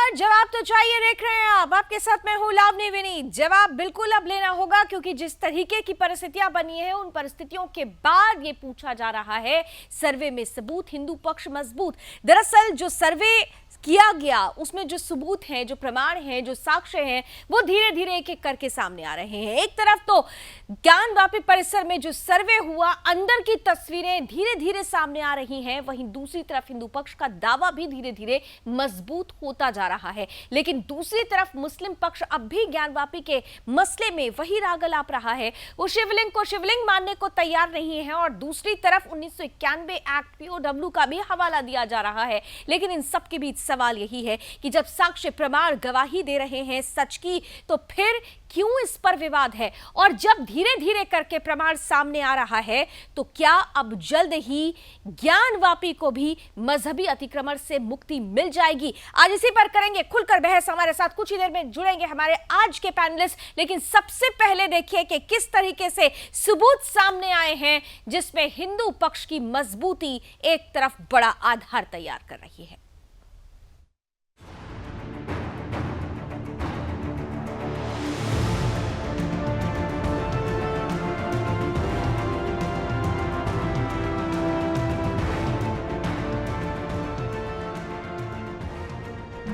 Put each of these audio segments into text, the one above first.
नमस्कार। जवाब तो चाहिए, देख रहे हैं आप, आपके साथ मैं हूं लावनी विनीत। जवाब बिल्कुल अब लेना होगा क्योंकि जिस तरीके की परिस्थितियां बनी है उन परिस्थितियों के बाद ये पूछा जा रहा है सर्वे में सबूत, हिंदू पक्ष मजबूत। दरअसल जो सर्वे किया गया उसमें जो सबूत हैं, जो प्रमाण हैं, जो साक्ष्य हैं, वो धीरे धीरे एक एक करके सामने आ रहे हैं। एक तरफ तो ज्ञानवापी परिसर में जो सर्वे हुआ, अंदर की तस्वीरें धीरे धीरे सामने आ रही हैं, वहीं दूसरी तरफ हिंदू पक्ष का दावा भी धीरे धीरे मजबूत होता जा रहा है। लेकिन दूसरी तरफ मुस्लिम पक्ष अब भी ज्ञानवापी के मसले में वही राग अलाप रहा है। वो शिवलिंग को शिवलिंग मानने को तैयार नहीं है और दूसरी तरफ 1991 एक्ट पीओडब्ल्यू का भी हवाला दिया जा रहा है। लेकिन इन सब के बीच सवाल यही है कि जब साक्ष्य प्रमाण गवाही दे रहे हैं सच की, तो फिर क्यों इस पर विवाद है? और जब धीरे धीरे करके प्रमाण सामने आ रहा है, तो क्या अब जल्द ही ज्ञानवापी को भी मजहबी अतिक्रमण से मुक्ति मिल जाएगी? आज इसी पर करेंगे खुलकर बहस। हमारे साथ कुछ ही देर में जुड़ेंगे हमारे आज के पैनलिस्ट, लेकिन सबसे पहले देखिए कि किस तरीके से सबूत सामने आए हैं जिसमें हिंदू पक्ष की मजबूती एक तरफ बड़ा आधार तैयार कर रही है।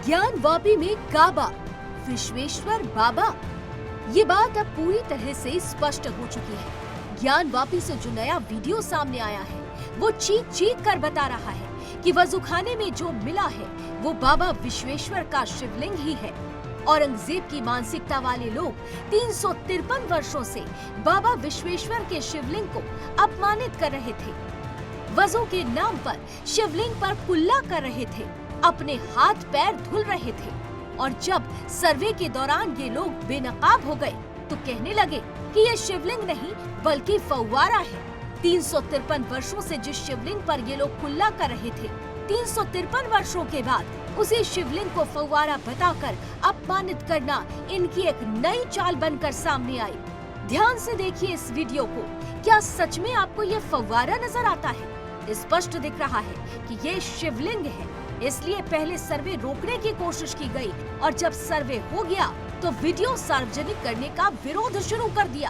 ज्ञानवापी में काबा, विश्वेश्वर बाबा, ये बात अब पूरी तरह से स्पष्ट हो चुकी है। ज्ञानवापी से जो नया वीडियो सामने आया है वो चीख चीख कर बता रहा है कि वजूखाने में जो मिला है वो बाबा विश्वेश्वर का शिवलिंग ही है। औरंगजेब की मानसिकता वाले लोग 353 वर्षों से बाबा विश्वेश्वर के शिवलिंग को अपमानित कर रहे थे, वजू के नाम पर शिवलिंग पर कुल्ला कर रहे थे, अपने हाथ पैर धुल रहे थे। और जब सर्वे के दौरान ये लोग बेनकाब हो गए तो कहने लगे कि ये शिवलिंग नहीं बल्कि फव्वारा है। 353 वर्षों से जिस शिवलिंग पर ये लोग कुल्ला कर रहे थे, 353 वर्षों के बाद उसी शिवलिंग को फव्वारा बताकर अपमानित करना इनकी एक नई चाल बनकर सामने आई। ध्यान से देखिए इस वीडियो को। क्या सच में आपको ये फव्वारा नजर आता है? स्पष्ट दिख रहा है कि ये शिवलिंग है। इसलिए पहले सर्वे रोकने की कोशिश की गई और जब सर्वे हो गया तो वीडियो सार्वजनिक करने का विरोध शुरू कर दिया।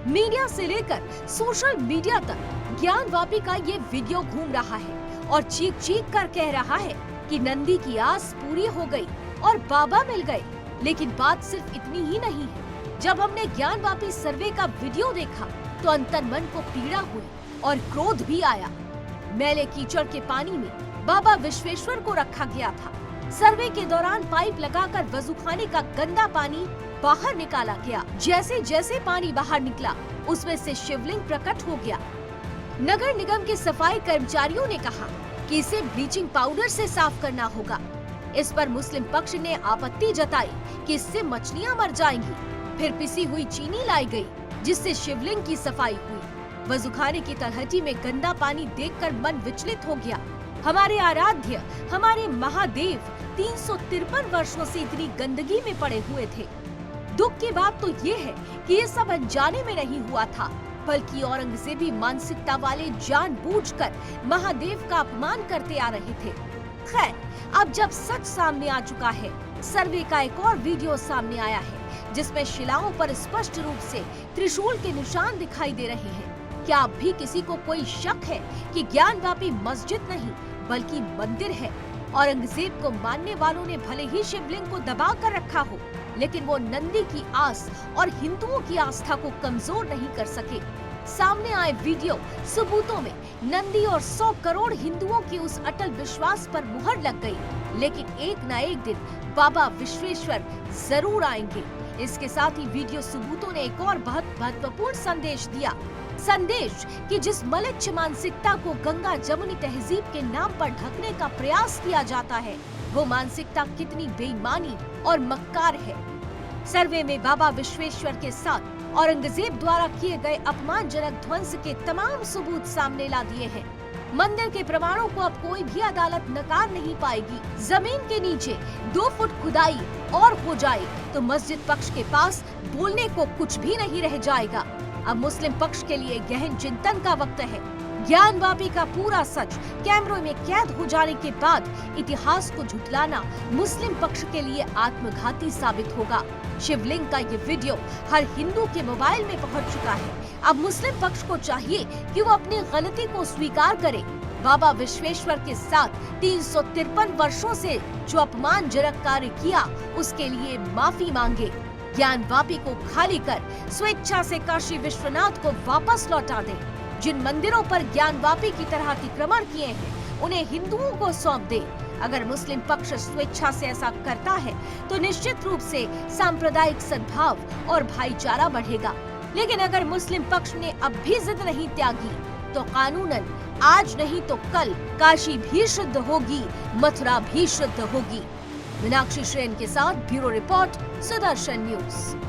मीडिया से लेकर सोशल मीडिया तक ज्ञानवापी का ये वीडियो घूम रहा है और चीख चीख कर कह रहा है कि नंदी की आस पूरी हो गई और बाबा मिल गए। लेकिन बात सिर्फ इतनी ही नहीं है। जब हमने ज्ञानवापी सर्वे का वीडियो देखा तो अंतर्मन मन को पीड़ा हुई और क्रोध भी आया। मैले कीचड़ के पानी में बाबा विश्वेश्वर को रखा गया था। सर्वे के दौरान पाइप लगाकर वजूखाने का गंदा पानी बाहर निकाला गया। जैसे जैसे पानी बाहर निकला उसमें से शिवलिंग प्रकट हो गया। नगर निगम के सफाई कर्मचारियों ने कहा कि इसे ब्लीचिंग पाउडर से साफ करना होगा। इस पर मुस्लिम पक्ष ने आपत्ति जताई कि इससे मछलियां मर जाएंगी। फिर पिसी हुई चीनी लाई गई जिससे शिवलिंग की सफाई हुई। वजूखाने की तलहटी में गंदा पानी देखकर मन विचलित हो गया। हमारे आराध्य, हमारे महादेव 353 वर्षों से इतनी गंदगी में पड़े हुए थे। दुख की बात तो ये है कि ये सब अनजाने में नहीं हुआ था, बल्कि औरंगजेबी मानसिकता वाले जानबूझकर महादेव का अपमान करते आ रहे थे। खैर, अब जब सच सामने आ चुका है, सर्वे का एक और वीडियो सामने आया है जिसमें शिलाओं पर स्पष्ट रूप से त्रिशूल के निशान दिखाई दे रहे हैं। क्या अब भी किसी को कोई शक है कि ज्ञानवापी मस्जिद नहीं बल्कि मंदिर है? औरंगजेब को मानने वालों ने भले ही शिवलिंग को दबा कर रखा हो, लेकिन वो नंदी की आस और हिंदुओं की आस्था को कमजोर नहीं कर सके। सामने आए वीडियो सबूतों में नंदी और 100 करोड़ हिंदुओं की उस अटल विश्वास पर मुहर लग गई। लेकिन एक न एक दिन बाबा विश्वेश्वर जरूर आएंगे। इसके साथ ही वीडियो सबूतों ने एक और बहुत महत्वपूर्ण संदेश दिया। संदेश कि जिस मलिच्छ मानसिकता को गंगा जमुनी तहजीब के नाम पर ढकने का प्रयास किया जाता है, वो मानसिकता कितनी बेईमानी और मक्कार है। सर्वे में बाबा विश्वेश्वर के साथ औरंगजेब द्वारा किए गए अपमानजनक ध्वंस के तमाम सबूत सामने ला दिए हैं। मंदिर के प्रमाणों को अब कोई भी अदालत नकार नहीं पाएगी। जमीन के नीचे 2 फुट खुदाई और हो जाए तो मस्जिद पक्ष के पास बोलने को कुछ भी नहीं रह जाएगा। अब मुस्लिम पक्ष के लिए गहन चिंतन का वक्त है। ज्ञानवापी का पूरा सच कैमरों में कैद हो जाने के बाद इतिहास को झुठलाना मुस्लिम पक्ष के लिए आत्मघाती साबित होगा। शिवलिंग का ये वीडियो हर हिंदू के मोबाइल में पहुंच चुका है। अब मुस्लिम पक्ष को चाहिए कि वो अपनी गलती को स्वीकार करे। बाबा विश्वेश्वर के साथ 353 वर्षों से जो अपमानजनक कार्य किया उसके लिए माफी मांगे। ज्ञानवापी को खाली कर स्वेच्छा से काशी विश्वनाथ को वापस लौटा दे। जिन मंदिरों पर ज्ञानवापी की तरह अतिक्रमण किए हैं उन्हें हिंदुओं को सौंप दे। अगर मुस्लिम पक्ष स्वेच्छा से ऐसा करता है तो निश्चित रूप से सांप्रदायिक सद्भाव और भाईचारा बढ़ेगा। लेकिन अगर मुस्लिम पक्ष ने अब भी जिद नहीं त्यागी तो कानूनन आज नहीं तो कल काशी भी शुद्ध होगी, मथुरा भी शुद्ध होगी। मीनाक्षी श्रेन के साथ ब्यूरो रिपोर्ट, सुदर्शन न्यूज।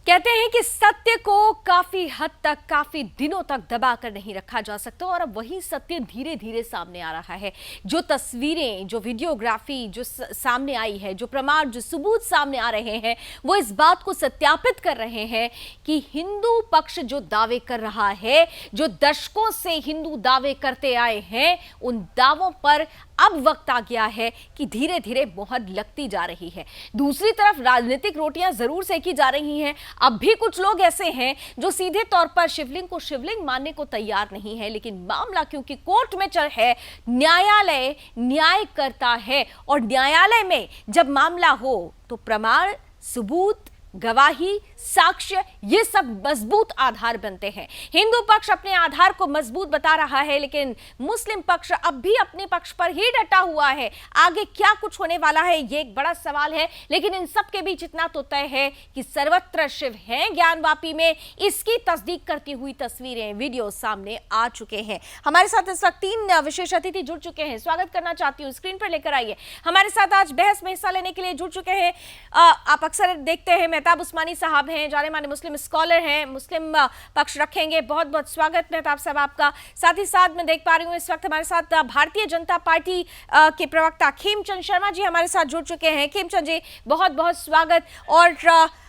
कहते हैं कि सत्य को काफी हद तक, काफी दिनों तक दबा कर नहीं रखा जा सकता और अब वही सत्य धीरे धीरे सामने आ रहा है। जो तस्वीरें, जो वीडियोग्राफी जो सामने आई है, जो प्रमाण, जो सबूत सामने आ रहे हैं, वो इस बात को सत्यापित कर रहे हैं कि हिंदू पक्ष जो दावे कर रहा है, जो दशकों से हिंदू दावे करते आए हैं, उन दावों पर अब वक्त आ गया है कि धीरे धीरे मोहर लगती जा रही है। दूसरी तरफ राजनीतिक रोटियां जरूर सेकी जा रही हैं। अब भी कुछ लोग ऐसे हैं जो सीधे तौर पर शिवलिंग को शिवलिंग मानने को तैयार नहीं है, लेकिन मामला क्योंकि कोर्ट में चल है, न्यायालय न्याय करता है और न्यायालय में जब मामला हो तो प्रमाण, सबूत, गवाही, साक्ष्य, ये सब मजबूत आधार बनते हैं। हिंदू पक्ष अपने आधार को मजबूत बता रहा है, लेकिन मुस्लिम पक्ष अब भी अपने पक्ष पर ही डटा हुआ है। आगे क्या कुछ होने वाला है, ये एक बड़ा सवाल है। लेकिन इन सब के बीच इतना तो तय है कि सर्वत्र शिव हैं ज्ञानवापी में। इसकी तस्दीक करती हुई तस्वीरें, वीडियो सामने आ चुके हैं। हमारे साथ इस वक्त 3 विशेष अतिथि जुड़ चुके हैं। स्वागत करना चाहती हूँ, स्क्रीन पर लेकर आइए। हमारे साथ आज बहस में हिस्सा लेने के लिए जुड़ चुके हैं, आप अक्सर देखते हैं, मेहताब उस्मानी साहब हैं, जाने माने मुस्लिम स्कॉलर हैं, मुस्लिम पक्ष रखेंगे। बहुत बहुत स्वागत मेहताब साहब आपका। साथ ही साथ मैं देख पा रही हूँ इस वक्त हमारे साथ भारतीय जनता पार्टी के प्रवक्ता खेमचंद शर्मा जी हमारे साथ जुड़ चुके हैं। खेमचंद जी बहुत बहुत स्वागत। और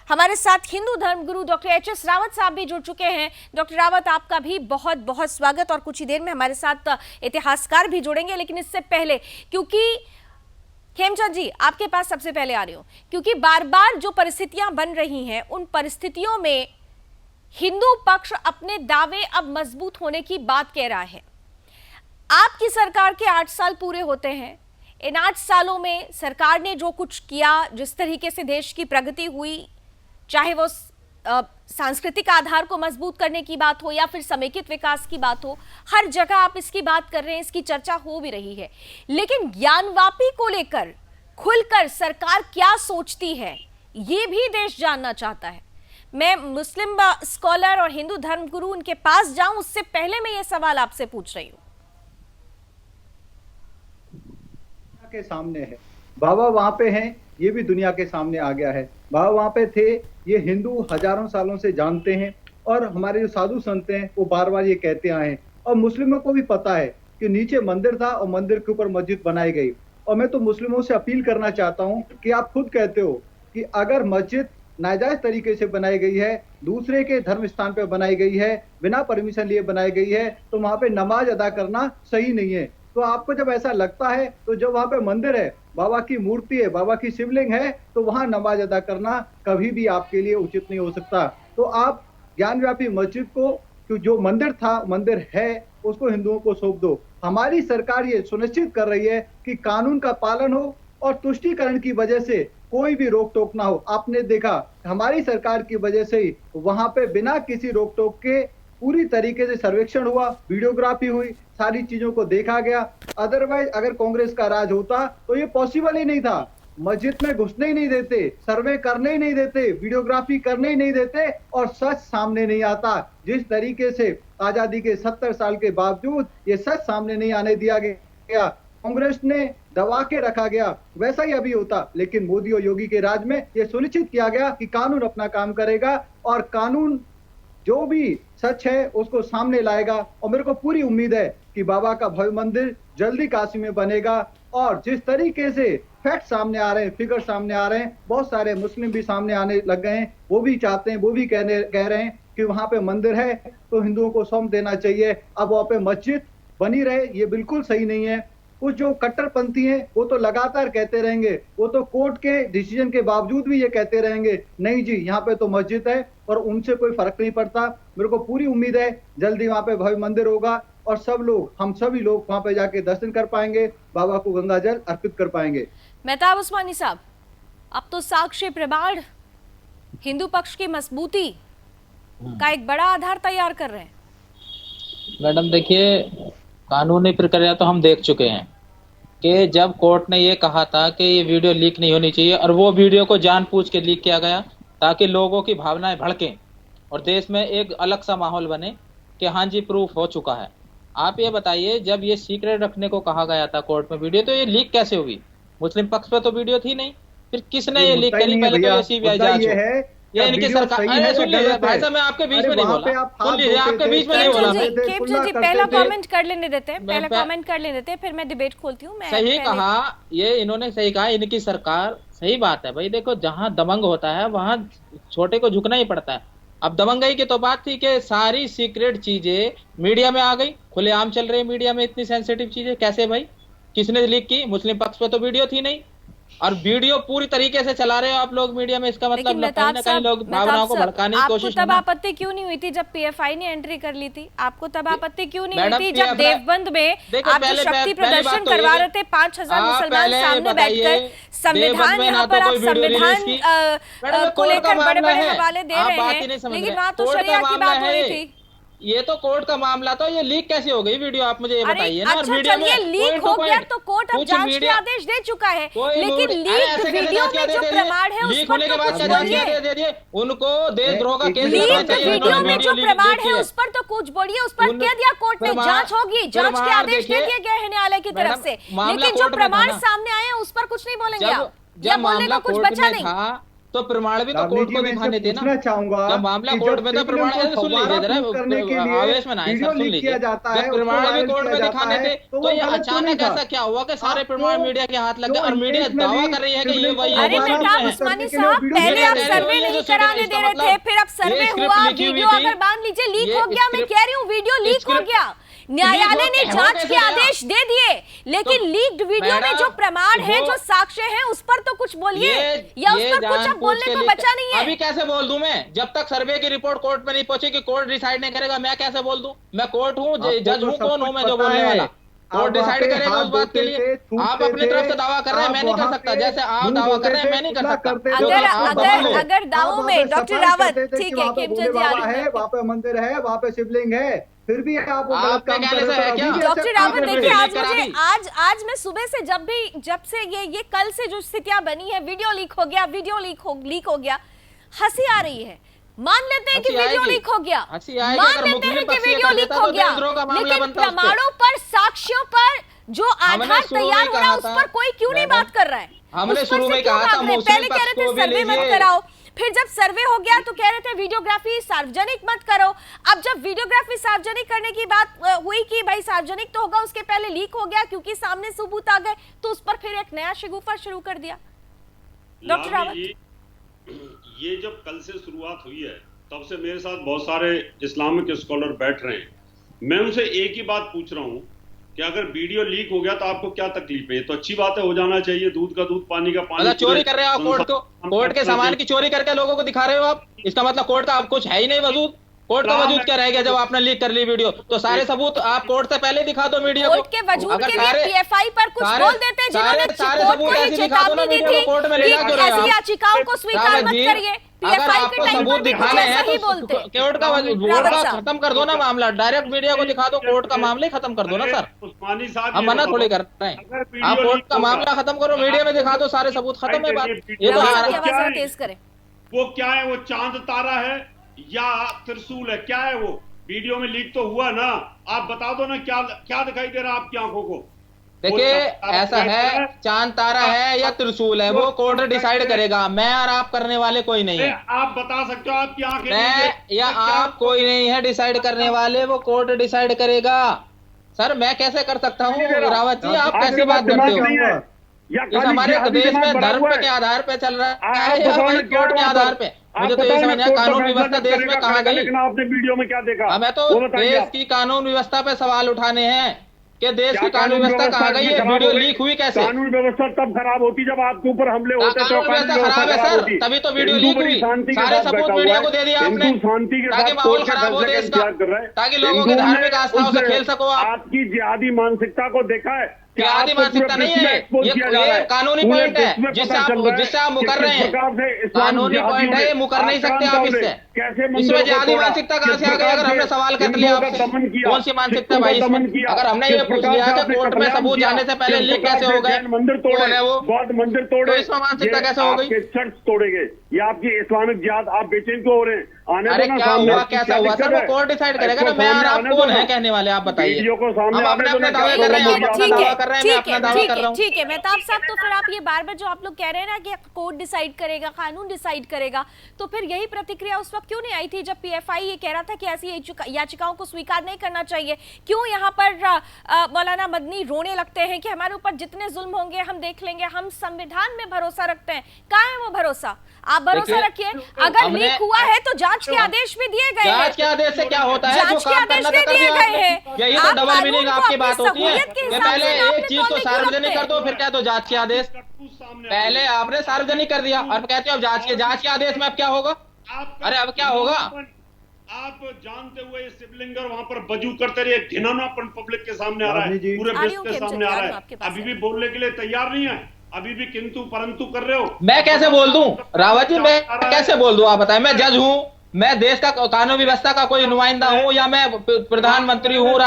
हमारे साथ हिंदू धर्मगुरु डॉक्टर एच.एस. रावत साहब भी जुड़ चुके हैं। डॉक्टर रावत आपका भी बहुत बहुत स्वागत। और कुछ ही देर में हमारे साथ इतिहासकार भी जुड़ेंगे, लेकिन इससे पहले क्योंकि खेमचंद जी आपके पास सबसे पहले आ रही हूं, क्योंकि बार बार जो परिस्थितियां बन रही हैं उन परिस्थितियों में हिंदू पक्ष अपने दावे अब मजबूत होने की बात कह रहा है। आपकी सरकार के 8 साल पूरे होते हैं। इन 8 सालों में सरकार ने जो कुछ किया, जिस तरीके से देश की प्रगति हुई, चाहे वो सांस्कृतिक आधार को मजबूत करने की बात हो या फिर समेकित विकास की बात हो, हर जगह आप इसकी बात कर रहे हैं, इसकी चर्चा हो भी रही है। लेकिन ज्ञानवापी को लेकर खुलकर सरकार क्या सोचती है, ये भी देश जानना चाहता है। मैं मुस्लिम स्कॉलर और हिंदू धर्मगुरु उनके पास जाऊं उससे पहले मैं ये सवाल आपसे पूछ रही हूं। के सामने है, बाबा वहां पे हैं, ये भी दुनिया के सामने आ गया है। बाबा वहां पे थे, ये हिंदू हजारों सालों से जानते हैं और हमारे जो साधु संत हैं वो बार बार ये कहते आए हैं। और मुस्लिमों को भी पता है कि नीचे मंदिर था और मंदिर के ऊपर मस्जिद बनाई गई। और मैं तो मुस्लिमों से अपील करना चाहता हूँ कि आप खुद कहते हो कि अगर मस्जिद नाजायज तरीके से बनाई गई है, दूसरे के धर्म स्थान पे बनाई गई है, बिना परमिशन लिए बनाई गई है, तो वहां पे नमाज अदा करना सही नहीं है। तो आपको जब ऐसा लगता है तो जब वहां पे मंदिर है, बाबा की मूर्ति है, बाबा की शिवलिंग है, तो वहां नमाज अदा करना कभी भी आपके लिए उचित नहीं हो सकता। तो आप ज्ञानव्यापी मस्जिद को जो मंदिर था, मंदिर है, उसको हिंदुओं को सौंप दो। हमारी सरकार ये सुनिश्चित कर रही है कि कानून का पालन हो और तुष्टीकरण की वजह से कोई भी रोक टोक ना हो। आपने देखा हमारी सरकार की वजह से ही वहां पे बिना किसी रोक टोक के पूरी तरीके से सर्वेक्षण हुआ, वीडियोग्राफी हुई, सारी चीजों को देखा गया। अदरवाइज अगर कांग्रेस का राज होता तो ये पॉसिबल ही नहीं था। मस्जिद में घुसने ही नहीं देते, सर्वे करने ही नहीं देते, वीडियोग्राफी करने ही नहीं देते और सच सामने नहीं आता। जिस तरीके से आजादी के 70 साल के बावजूद ये सच सामने नहीं आने दिया गया, कांग्रेस ने दबा के रखा गया, वैसा ही अभी होता। लेकिन मोदी और योगी के राज में ये सुनिश्चित किया गया कि कानून अपना काम करेगा और कानून जो भी सच है उसको सामने लाएगा। और मेरे को पूरी उम्मीद है कि बाबा का भव्य मंदिर जल्दी काशी में बनेगा। और जिस तरीके से फैक्ट सामने आ रहे हैं, फिगर सामने आ रहे हैं, बहुत सारे मुस्लिम भी सामने आने लग गए हैं, वो भी चाहते हैं, वो भी कह रहे हैं कि वहां पे मंदिर है तो हिंदुओं को सौंप देना चाहिए, अब वहां पे मस्जिद बनी रहे। ये बिल्कुल सही नहीं है। कुछ जो कट्टरपंथी हैं वो तो लगातार कहते रहेंगे, वो तो कोर्ट के डिसीजन के बावजूद भी ये कहते रहेंगे नहीं जी यहाँ पे तो मस्जिद है और उनसे कोई फर्क नहीं पड़ता। मेरे को पूरी उम्मीद है जल्दी वहां पे भव्य मंदिर होगा और सब लोग, हम सभी लोग वहां पे जाके दर्शन कर पाएंगे, बाबा को गंगा जल अर्पित कर पाएंगे। मेहताब उस्मानी साहब, अब तो साक्ष्य प्रमाण हिंदू पक्ष की मजबूती का एक बड़ा आधार तैयार कर रहे हैं। मैडम देखिए, कानूनी प्रक्रिया तो हम देख चुके हैं कि जब कोर्ट ने ये कहा था कि ये वीडियो लीक नहीं होनी चाहिए और वो वीडियो को जानबूझ के लीक किया गया ताकि लोगों की भावनाएं भड़कें और देश में एक अलग सा माहौल बने कि हाँ जी प्रूफ हो चुका है। आप ये बताइए, जब ये सीक्रेट रखने को कहा गया था कोर्ट में वीडियो, तो ये लीक कैसे हुई? मुस्लिम पक्ष पे तो वीडियो थी नहीं, फिर किसने ये लीक करी? पहले तो सीबीआई जांच हो। ये इनकी सरकार। अरे सुन लीजिए भाई साहब, मैं आपके बीच में नहीं बोला, सुन लीजिए, आपके बीच में नहीं बोला। केपचंद जी पहला कमेंट कर लेने देते हैं, पहला कमेंट कर लेने देते हैं, फिर मैं डिबेट खोलती हूँ। सही कहा, ये इन्होंने सही कहा, इनकी सरकार। सही बात है भाई, देखो जहाँ दबंग होता है वहाँ छोटे को झुकना ही पड़ता है। अब दबंगई की तो बात थी कि सारी सीक्रेट चीजें मीडिया में आ गई, खुलेआम चल रही है मीडिया में इतनी सेंसिटिव चीजें। कैसे भाई, किसने लीक की? मुस्लिम पक्ष पे तो वीडियो थी नहीं और वीडियो पूरी तरीके से चला रहे हो आप लोग मीडिया में। इसका मतलब कहीं ना कहीं लोग भावनाओं को भड़काने की कोशिश। तब आपत्ति क्यों नहीं हुई थी जब पीएफआई ने एंट्री कर ली थी? आपको तब आपत्ति क्यों नहीं हुई थी जब देवबंद में आप जो शक्ति प्रदर्शन करवा रहे थे 5000 मुसलमान सामने बैठकर संविधान, यहाँ पर आप संविधान को लेकर बड़े बड़े हवाले दे रहे हैं, लेकिन वहाँ तो शरिया की बात हो रही थी। ये तो कोर्ट का मामला, तो ये लीक कैसे हो गई वीडियो, आप मुझे ये बताइए ना। अच्छा, चलिए लीक हो गया तो कोर्ट अब जांच के आदेश दे चुका है, लेकिन लीक वीडियो में जो प्रमाण है उस पर तो कुछ बोलिए। उनको देशद्रोह का केस लीक वीडियो में जो प्रमाण है उस पर तो कुछ बोलिए। उस पर कह दिया कोर्ट ने जांच होगी, जांच के आदेश दे दिए गए हैं न्यायालय की तरफ से, लेकिन जो प्रमाण सामने आए हैं उस पर कुछ नहीं बोलेंगे आप, या बोलने को कुछ बचा नहीं। तो प्रमाण भी तो कोर्ट को दिखाने थे ना। जब मामला कोर्ट में था, प्रमाण सुन लीजिए जरा, आवेश में ना आए, सुन लीजिए। जब प्रमाण भी कोर्ट में दिखाने थे तो ये अचानक ऐसा क्या हुआ कि सारे प्रमाण मीडिया के हाथ लग गए और मीडिया दावा कर रही है कि ये वही है। अरे मेहताब उस्मानी साहब, पहले आप सर्वे नहीं कराने दे रहे थे, फिर अब सर्वे हुआ, वीडियो अगर मान लीजिए लीक हो गया, मैं कह रही हूँ वीडियो लीक हो गया, न्यायालय ने जांच के आदेश दे दिए, लेकिन लीक्ड वीडियो में जो प्रमाण है, जो साक्ष्य है, उस पर तो कुछ बोलिए, या उस पर कुछ अब बोलने को बचा नहीं है। अभी कैसे बोल दूं मैं, जब तक सर्वे की रिपोर्ट कोर्ट में नहीं पहुंची कि कोर्ट डिसाइड नहीं करेगा, मैं कैसे बोल दूं? मैं कोर्ट हूं, जज हूं, कौन हूं मैं जो बोलने वाला? कोर्ट डिसाइड करेगा उस बात के लिए। आप अपनी तरफ से दावा कर रहे हैं, मैं नहीं कर सकता। जैसे आप दावा कर रहे हैं, मैं नहीं कर सकता। अगर दावों में डॉक्टर रावत, ठीक है, केपचंद जी वहाँ पे मंदिर है, वहाँ पे शिवलिंग है, फिर भी आप डॉक्टर रावत देखिए, आज मैं सुबह से जब से ये कल से जो स्थितियां बनी है, वीडियो लीक हो गया, वीडियो लीक हो गया, हंसी आ रही है। मान लेते हैं कि वीडियो लीक हो गया, मान लेते हैं कि वीडियो लीक हो गया, लेकिन प्रमाणों पर, साक्ष्यों पर जो आधार तैयार हो रहा है उस पर कोई क्यों नहीं बात कर रहा है? हमने शुरू में कहा था, पहले कह रहे थे सर्वे मत कराओ, फिर जब सर्वे हो गया तो कह रहे थे वीडियोग्राफी सार्वजनिक मत करो। अब जब वीडियोग्राफी सार्वजनिक करने की बात हुई कि भाई सार्वजनिक तो होगा, उसके पहले लीक हो गया क्योंकि सामने सबूत आ गए, तो उस पर फिर एक नया शिगुफा शुरू कर दिया। डॉक्टर रावत, ये जब कल से शुरुआत हुई है तब से मेरे साथ बहुत सारे इस्लामिक स्कॉलर बैठ रहे हैं। मैं उनसे एक ही बात पूछ रहा हूँ कि अगर वीडियो लीक हो गया तो आपको क्या तकलीफ है? तो अच्छी बात है, हो जाना चाहिए, दूध का दूध पानी का पानी। चोरी कर रहे हो आप कोर्ट के सामान की चोरी करके लोगों को दिखा रहे हो आप, इसका मतलब कोर्ट का आप कुछ है ही नहीं वजूद। कोर्ट का वजूद क्या रह गया जब आपने लीक कर ली वीडियो? तो सारे सबूत आप कोर्ट से पहले दिखा दो मीडिया को। कोर्ट के वजूद के लिए पीएफआई पर कुछ बोल देते, जिन्होंने कोर्ट को ही चेतावनी दी थी कि ऐसी याचिकाओं को स्वीकार मत करिए। अगर आपको सबूत दिखाने हैं तो कोर्ट का खत्म कर दो ना मामला, डायरेक्ट मीडिया को दिखा दो, कोर्ट का मामला ही खत्म कर दो ना सर। उस्मानी साहब हम मना थोड़ी कर रहे हैं, आप कोर्ट का मामला खत्म करो, मीडिया में दिखा दो, सारे सबूत खत्म है बात। ये तो तेज करें, वो क्या है, वो चांद तारा है या त्रिशूल है, क्या है वो? वीडियो में लीक तो हुआ ना, आप बता दो ना, क्या दिखाई दे रहा है आपकी आंखों को? देखिए ऐसा है, चांद तारा है या त्रिशूल है, वो कोर्ट डिसाइड करेगा, मैं और आप करने वाले कोई नहीं है। आप बता सकते हो आपकी आंखें मैं या आप कोई नहीं है डिसाइड करने वाले, वो कोर्ट डिसाइड करेगा। सर मैं कैसे कर सकता हूँ नहीं, रावत जी, आप आपके कैसे पास बात करते दिमाग नहीं हो? है या इस हमारे देश में धर्म पे के आधार पे चल रहा है या हमारे कोर्ट के आधार पे? मुझे तो ये समझ नहीं, कानून व्यवस्था देश में कहाँ गई? लेकिन आपने वीडियो में क्या देखा? हमें तो वो बताइए देश आप। की कानून व्यवस्था पे सवाल उठाने हैं कि देश क्या की कानून व्यवस्था कहाँ गई है? खराब वीडियो हो गई? लीक हुई कैसे? कानून व्यवस्था तब खराब होती जब आपके ऊपर हमले होते तो कानून व्यवस्था खराब है सर, होती। तभी तो वीडियो हिंदू लीक बड़ी हुई। शांति के सारे साथ सबूत बैठा मीडिया हुआ को दे दिया है। आपने, हिंदू शांति के ताकि साथ माहौल कोर्ट के खराब हो फैसले का देश का, इंतजार कर रहा है। ताकि लोगों की हिंदुओं ने धार्मिक आस्थाओं से उस खेल सको आप। आपकी जिहादी मानसिकता को देखा है कि जिहादी आपको मानसिकता पूरे नहीं विश्व है, में expose किया जा रहा ये है। कानूनी पूरे पॉइंट है विश्व में जिससे पता आप चल रहा है जिससे आप कि मुकर रहे किस हैं। प्रकार से इस्लाम कानूनी जिहादियों पॉइंट है, ने ये मुकर नहीं सकते आप आक्रांता इससे। में कैसे इसमें मंदिरों को जिहादी तोड़ा, मानसिकता कहाँ किस से आ गई? अगर प्रकार हमने से सवाल कर लिया हिंदुओं का आपसे, दमन किया, कौन सी मानसिकता सिखों भाई का दमन इसमें? किया, अगर हमने किस ये पूछ प्रकार लिया से कि आपने कोर्ट में कत्लेआम सबूत किया, जाने से पहले किस लीक प्रकार कैसे से हो गए? जैन मंदिर तोड़े, कौन है वो? बौद्ध मंदिर तोड़े, तो इसमें मानसिकता ये कैसे हो गई? आपके चर्च तोड़ेंगे, ये आपकी इस्लामिक जिहाद, आप बेचैन क्यों हो रहे हैं? आने अरे दो ना क्या सामने। हुआ, कैसा हुआ सर? वो कोर्ट डिसाइड करेगा ना, मैं और आप कौन है कहने वाले? आप बताइए। वीडियो को सामने हम अपने आने दो अपने ना, दावे क्या कर रहे हैं, प्रॉब्लम आप हो अपना गया? दावा कर रहे हैं, मैं अपना दावा कर रहा हूँ। ठीक है मेहताब साहब, तो फिर आप ये बार बार जो आप लोग कह रहे हैं ना कि कोर्ट डिसाइड करेगा, कानून डिसाइड करेगा, तो फिर यही प्रतिक्रिया उस वक्त क्यों नहीं आई थी जब पीएफआई ये कह रहा था कि ऐसी याचिकाओं को स्वीकार नहीं करना चाहिए? क्यों यहाँ पर मौलाना मदनी रोने लगते हैं कि हमारे ऊपर जितने जुल्म होंगे हम देख लेंगे, हम संविधान में भरोसा रखते हैं? कहाँ है वो भरोसा? आप भरोसा रखिए। अगर लीक हुआ है तो जांच के आदेश भी दिए गए हैं। जांच के आदेश से क्या होता है? जो जांच के काम आदेश करना भी था कर दिए दिया गए हैं। आपने। यही तो आप डबल मीनिंग कानून को आपकी अपनी बात होती है सहूलियत के कि हिसाब पहले से आपने एक चीज को तोड़ने क्यों सार्वजनिक लगते कर दो, फिर क्या तो जांच के आदेश पहले आपने सार्वजनिक कर दिया और कहते हो अब जांच के आदेश में अब क्या होगा? अरे अब क्या होगा? आप जानते हुए ये शिवलिंगर वहां पर बजू करते रहे, घिनौनापन पब्लिक के सामने आ रहा है, रानी जी। पूरे आ रही विश्व हूँ, के केम सामने आ चंद्र, रहा आ आपके है। पास अभी है। भी बोलने के लिए तैयार नहीं है, अभी भी किंतु परंतु कर रहे हो। मैं कैसे बोल दूं रावत जी, मैं कैसे बोल दूं? आप बताएं। मैं जज हूं, मैं देश का कानून व्यवस्था का कोई नुमाइंदा हूं या मैं प्रधानमंत्री हूं,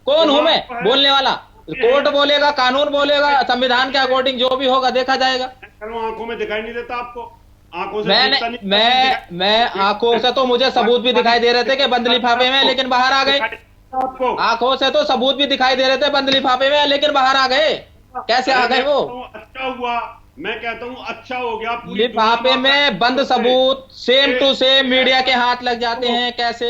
कौन हूं मैं बोलने वाला? कोर्ट बोलेगा, कानून बोलेगा, संविधान के अकॉर्डिंग जो भी होगा देखा जाएगा। आंखों में दिखाई नहीं देता आपको? आंखों से मैं आंखों से तो मुझे सबूत भी दिखाई दे रहे थे कि बंद लिफाफे में, लेकिन बाहर आ गए। आपको आंखों से तो सबूत भी दिखाई दे रहे थे बंद लिफाफे में, लेकिन बाहर आ गए। कैसे आ गए वो? अच्छा हुआ, मैं कहता हूँ अच्छा हो गया। लिफाफे में बंद सबूत सेम टू सेम मीडिया के हाथ लग जाते हैं। कैसे